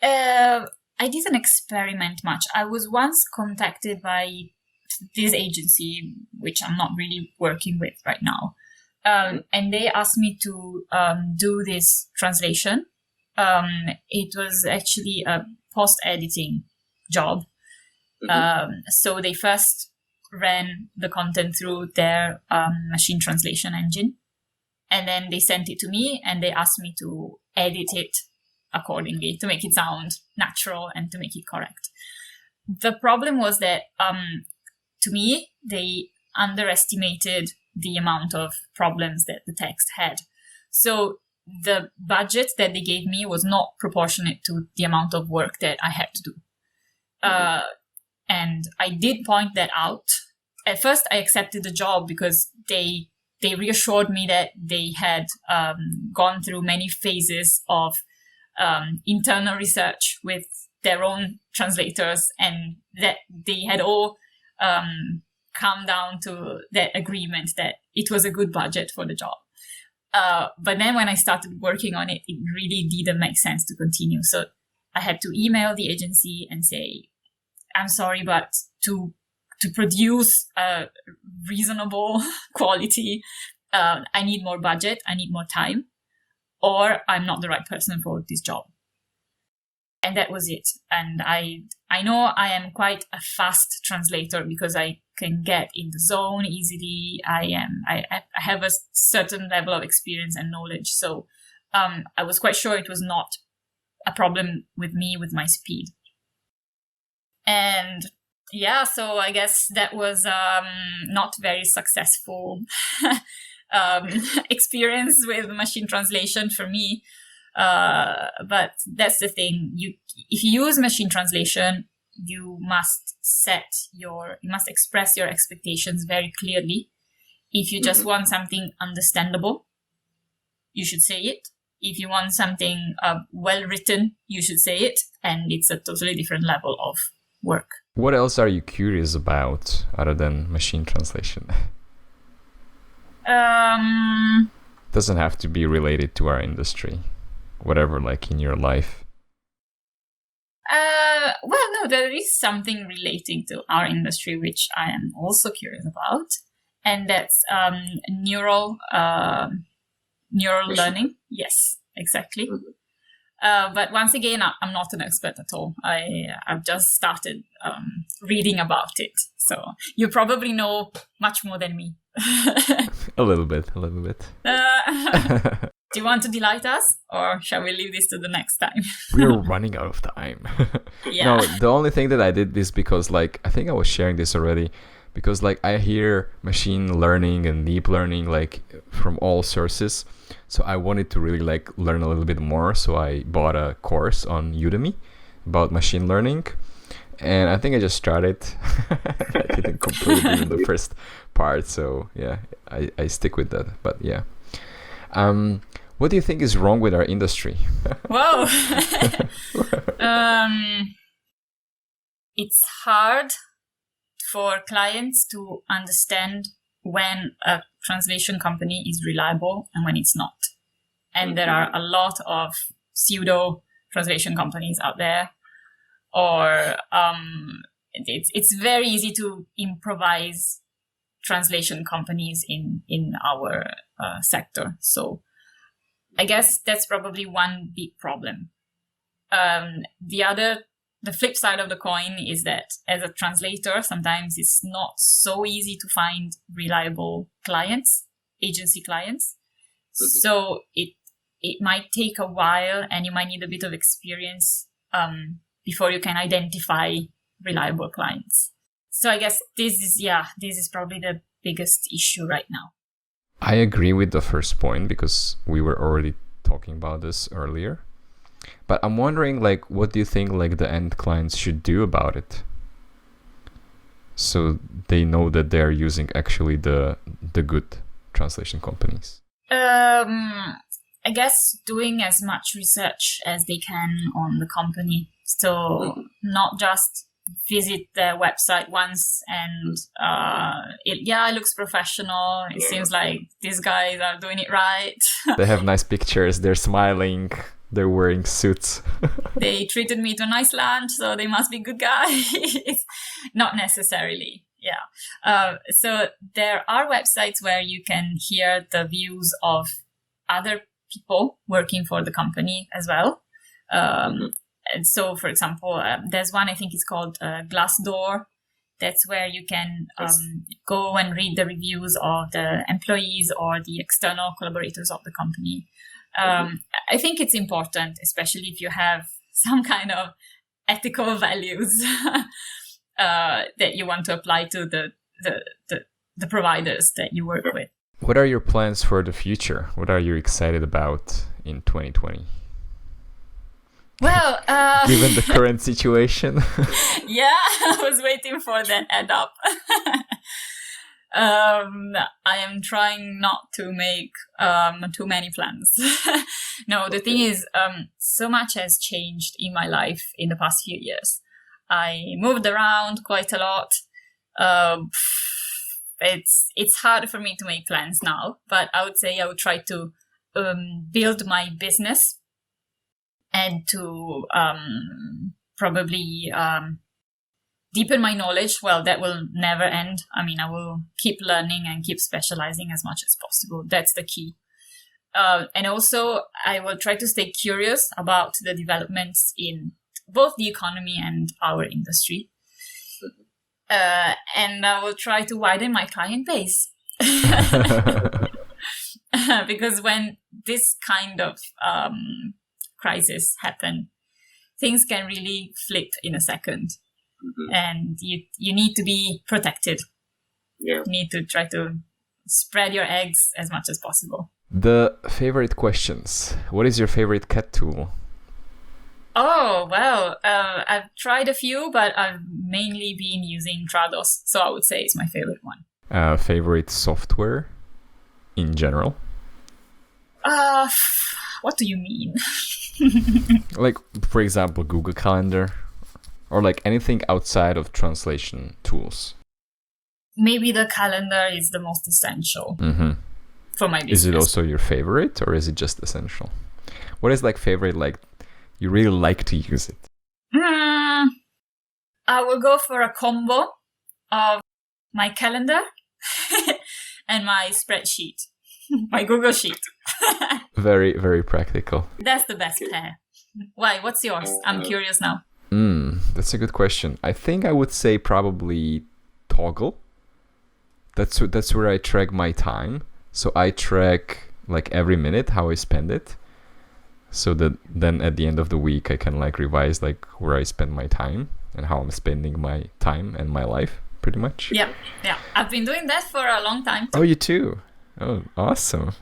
I didn't experiment much. I was once contacted by this agency, which I'm not really working with right now. And they asked me to do this translation. It was actually a post-editing job. So they first ran the content through their machine translation engine. And then they sent it to me and they asked me to edit it accordingly to make it sound natural and to make it correct. The problem was that, to me, they underestimated the amount of problems that the text had. So the budget that they gave me was not proportionate to the amount of work that I had to do. And I did point that out. At first, I accepted the job because they reassured me that they had gone through many phases of internal research with their own translators, and that they had all come down to that agreement that it was a good budget for the job. But then when I started working on it, it really didn't make sense to continue. So I had to email the agency and say, I'm sorry, but to produce a reasonable quality, I need more budget, I need more time, or I'm not the right person for this job. And that was it. And I know I am quite a fast translator because I can get in the zone easily. I have a certain level of experience and knowledge. So I was quite sure it was not a problem with me, with my speed. And yeah, so I guess that was not very successful experience with machine translation for me. But that's the thing. If you use machine translation, you must express your expectations very clearly. If you just want something understandable, you should say it. If you want something well written, you should say it. And it's a totally different level of work. What else are you curious about other than machine translation? Doesn't have to be related to our industry. Whatever, like in your life. Well, no, there is something relating to our industry which I am also curious about, and that's neural learning. Yes, exactly. But once again, I'm not an expert at all. I've just started reading about it, so you probably know much more than me. A little bit. Do you want to delight us, or shall we leave this to the next time? We're running out of time. Yeah. No, the only thing that I did this because, like, I think I was sharing this already, because, like, I hear machine learning and deep learning, like, from all sources. So I wanted to really, like, learn a little bit more. So I bought a course on Udemy about machine learning. And I think I just started. I didn't complete even the first part. So, yeah, I stick with that. But, yeah. What do you think is wrong with our industry? Whoa. It's hard for clients to understand when a translation company is reliable and when it's not. And there are a lot of pseudo translation companies out there, or it's very easy to improvise translation companies in our sector. So I guess that's probably one big problem. The flip side of the coin is that as a translator, sometimes it's not so easy to find reliable clients, agency clients. So it might take a while, and you might need a bit of experience before you can identify reliable clients. So I guess this is probably the biggest issue right now. I agree with the first point because we were already talking about this earlier. But I'm wondering, like, what do you think, like, the end clients should do about it? So they know that they're using actually the good translation companies. I guess doing as much research as they can on the company. So not just visit their website once and it looks professional. It seems like these guys are doing it right. They have nice pictures. They're smiling. They're wearing suits. They treated me to a nice lunch, so they must be good guys. Not necessarily. Yeah. So there are websites where you can hear the views of other people working for the company as well. And so, for example, there's one, I think it's called Glassdoor. That's where you can go and read the reviews of the employees or the external collaborators of the company. I think it's important, especially if you have some kind of ethical values that you want to apply to the providers that you work with. What are your plans for the future? What are you excited about in 2020? Well, given the current situation. Yeah, I was waiting for that add up. I am trying not to make too many plans. No, the thing is, so much has changed in my life in the past few years. I moved around quite a lot. It's hard for me to make plans now, but I would say I would try to build my business and to probably deepen my knowledge. Well, that will never end. I mean, I will keep learning and keep specializing as much as possible. That's the key. And also, I will try to stay curious about the developments in both the economy and our industry. And I will try to widen my client base. because when this kind of crisis happen, things can really flip in a second, and you need to be protected. Yeah. You need to try to spread your eggs as much as possible. The favorite questions. What is your favorite cat tool? Oh, well, I've tried a few, but I've mainly been using Trados, so I would say it's my favorite one. Favorite software in general? What do you mean? Like, for example, Google Calendar, or like anything outside of translation tools. Maybe the calendar is the most essential for my business. Is it also your favorite, or is it just essential? What is like favorite, like you really like to use it? I will go for a combo of my calendar and my spreadsheet, my Google Sheet. Very, very practical. That's the best pair. Why? What's yours? I'm curious now. That's a good question. I think I would say probably Toggle. That's where I track my time. So I track like every minute how I spend it. So that then at the end of the week I can like revise like where I spend my time and how I'm spending my time and my life, pretty much. Yeah. I've been doing that for a long time too. Oh, you too? Oh, awesome.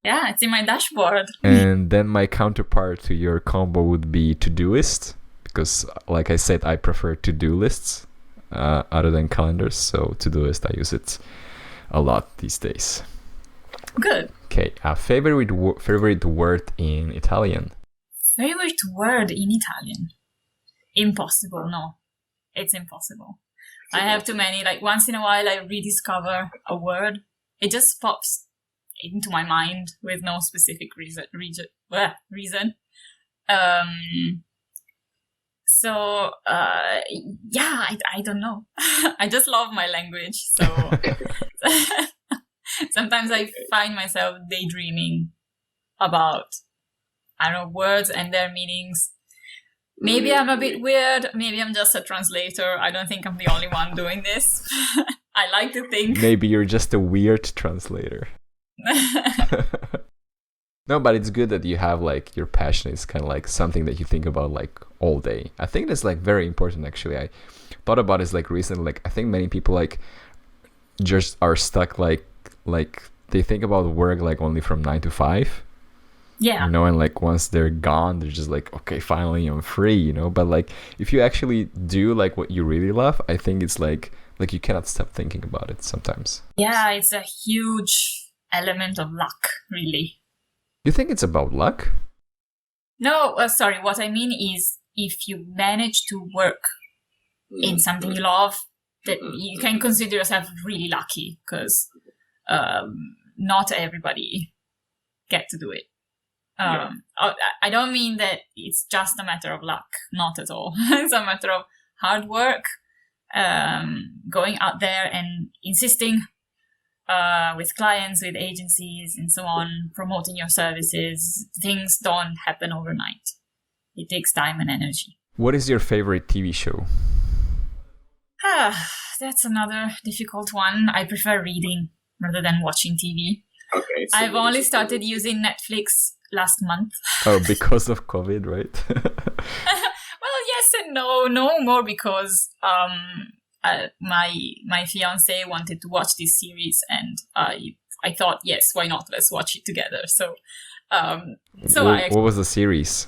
Yeah, it's in my dashboard. And then my counterpart to your combo would be Todoist, because like I said, I prefer to-do lists other than calendars. So Todoist, I use it a lot these days. Good. Okay, favorite word in Italian? Favorite word in Italian? Impossible, no. It's impossible. I have too many. Like once in a while I rediscover a word. It just pops into my mind with no specific reason. I don't know. I just love my language. So sometimes I find myself daydreaming about, I don't know, words and their meanings. Maybe I'm a bit weird. Maybe I'm just a translator. I don't think I'm the only one doing this. I like to think. Maybe you're just a weird translator. No, but it's good that you have like your passion is kind of like something that you think about like all day. I think that's like very important actually. I thought about this like recently. Like I think many people like just are stuck like they think about work like only from 9 to 5. Yeah. You know, and like once they're gone, they're just like, okay, finally I'm free, you know. But like if you actually do like what you really love, I think it's like you cannot stop thinking about it sometimes. Yeah, it's a huge element of luck, really. You think it's about luck? No, sorry. What I mean is if you manage to work in something you love, that you can consider yourself really lucky, because not everybody get to do it. I don't mean that it's just a matter of luck. Not at all. It's a matter of hard work, going out there and insisting with clients, with agencies, and so on, promoting your services. Things don't happen overnight. It takes time and energy. What is your favorite TV show? That's another difficult one. I prefer reading rather than watching TV. Okay. So I've only started using Netflix last month. Oh, because of COVID, right? Well, yes and no. No more because my fiance wanted to watch this series, and I thought, yes, why not? Let's watch it together. So what was the series?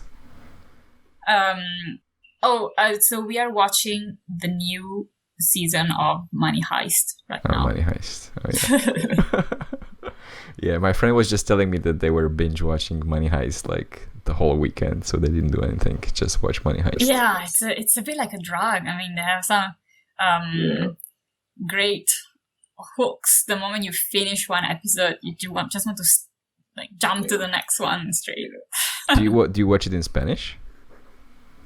So we are watching the new season of Money Heist right now. Money Heist. Oh, yeah. Yeah, my friend was just telling me that they were binge watching Money Heist like the whole weekend, so they didn't do anything, just watch Money Heist. Yeah, it's a bit like a drug. I mean, they have some great hooks. The moment you finish one episode, you just want to like jump to the next one straight. Do you watch it in Spanish?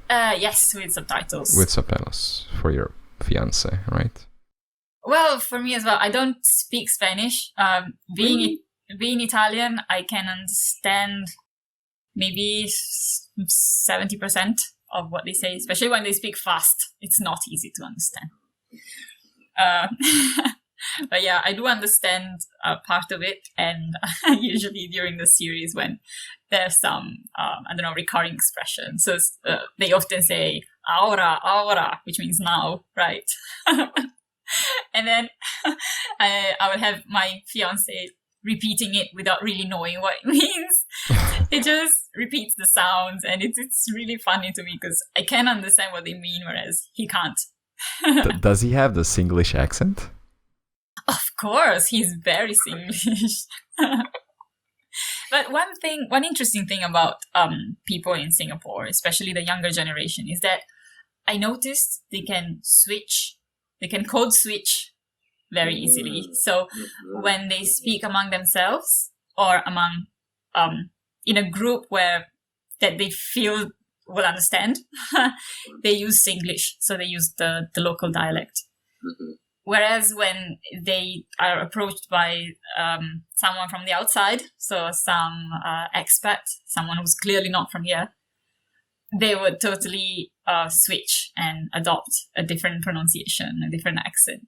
Yes, with subtitles. With subtitles for your fiance, right? Well, for me as well. I don't speak Spanish. Being Italian, I can understand maybe 70% of what they say, especially when they speak fast. It's not easy to understand. But I do understand part of it, and usually during the series when there's some recurring expression. So they often say ahora, which means now, right? And then I would have my fiance repeating it without really knowing what it means. It just repeats the sounds, and it's really funny to me because I can understand what they mean, whereas he can't. Does he have the Singlish accent? Of course, he's very Singlish. But one interesting thing about people in Singapore, especially the younger generation, is that I noticed they can code switch very easily. So when they speak among themselves or among in a group that they feel will understand, they use Singlish. So they use the local dialect. Whereas when they are approached by someone from the outside, so some expat, someone who's clearly not from here, they would totally switch and adopt a different pronunciation, a different accent.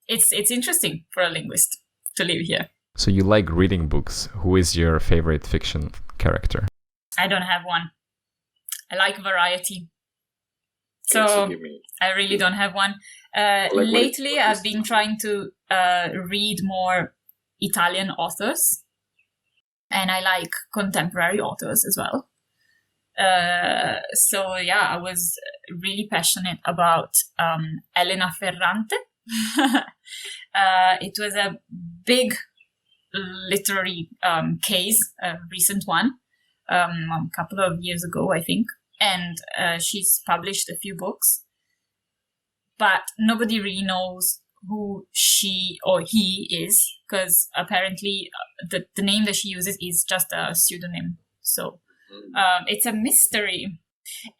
It's interesting for a linguist to live here. So you like reading books. Who is your favorite fiction character? I don't have one. I like variety. So I really don't have one. Lately, I've been trying to read more Italian authors, and I like contemporary authors as well. I was really passionate about Elena Ferrante. It was a big literary case, a recent one, a couple of years ago, I think. And she's published a few books, but nobody really knows who she or he is, because apparently the name that she uses is just a pseudonym. So it's a mystery.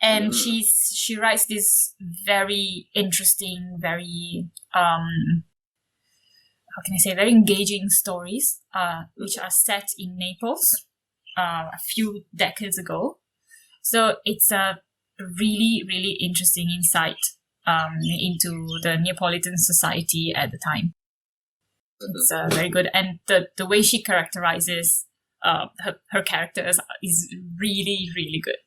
And she writes these very interesting, very very engaging stories, which are set in Naples a few decades ago. So it's a really, really interesting insight into the Neapolitan society at the time. It's very good. And the way she characterizes her characters is really, really good.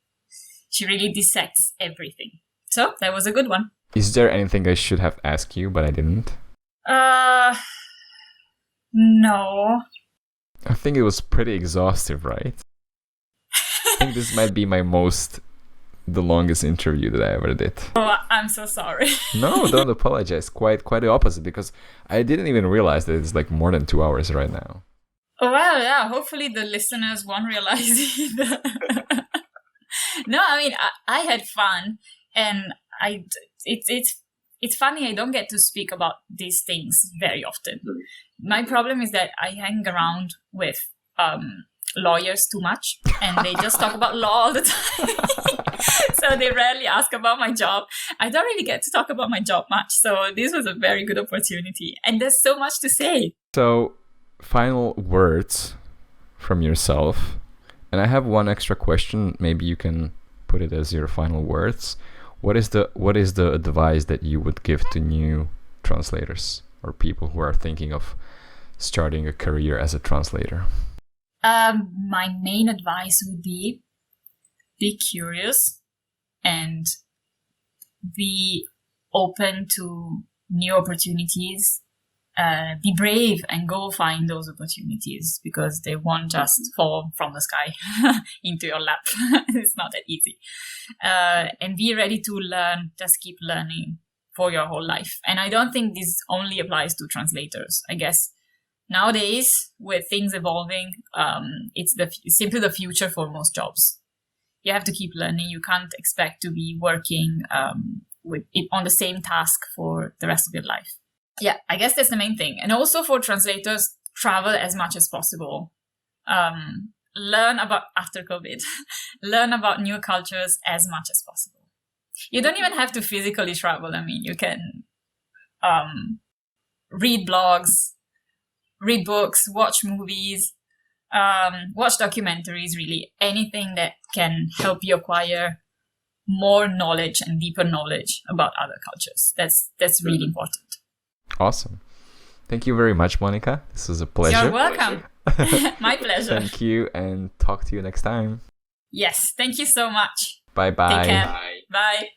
She really dissects everything. So that was a good one. Is there anything I should have asked you, but I didn't? No. I think it was pretty exhaustive, right? I think this might be the longest interview that I ever did. Oh, I'm so sorry. No, don't apologize. Quite the opposite, because I didn't even realize that it's like more than 2 hours right now. Oh, well, yeah. Hopefully the listeners won't realize either. No, I mean, I had fun, and it's funny. I don't get to speak about these things very often. My problem is that I hang around with lawyers too much, and they just talk about law all the time. So they rarely ask about my job. I don't really get to talk about my job much. So this was a very good opportunity, and there's so much to say. So final words from yourself. And I have one extra question. Maybe you can put it as your final words. What is the advice that you would give to new translators or people who are thinking of starting a career as a translator? My main advice would be curious and be open to new opportunities. Be brave and go find those opportunities, because they won't just fall from the sky into your lap. It's not that easy. And be ready to learn. Just keep learning for your whole life. And I don't think this only applies to translators. I guess nowadays, with things evolving, it's simply the future for most jobs. You have to keep learning. You can't expect to be working on the same task for the rest of your life. Yeah, I guess that's the main thing. And also for translators, travel as much as possible. Learn about, after COVID, learn about new cultures as much as possible. You don't even have to physically travel. I mean, you can read blogs, read books, watch movies, watch documentaries, really. Anything that can help you acquire more knowledge and deeper knowledge about other cultures. That's really important. Awesome. Thank you very much, Monica. This was a pleasure. You're welcome. My pleasure. Thank you, and talk to you next time. Yes, thank you so much. Bye-bye. Take care. Bye. Bye.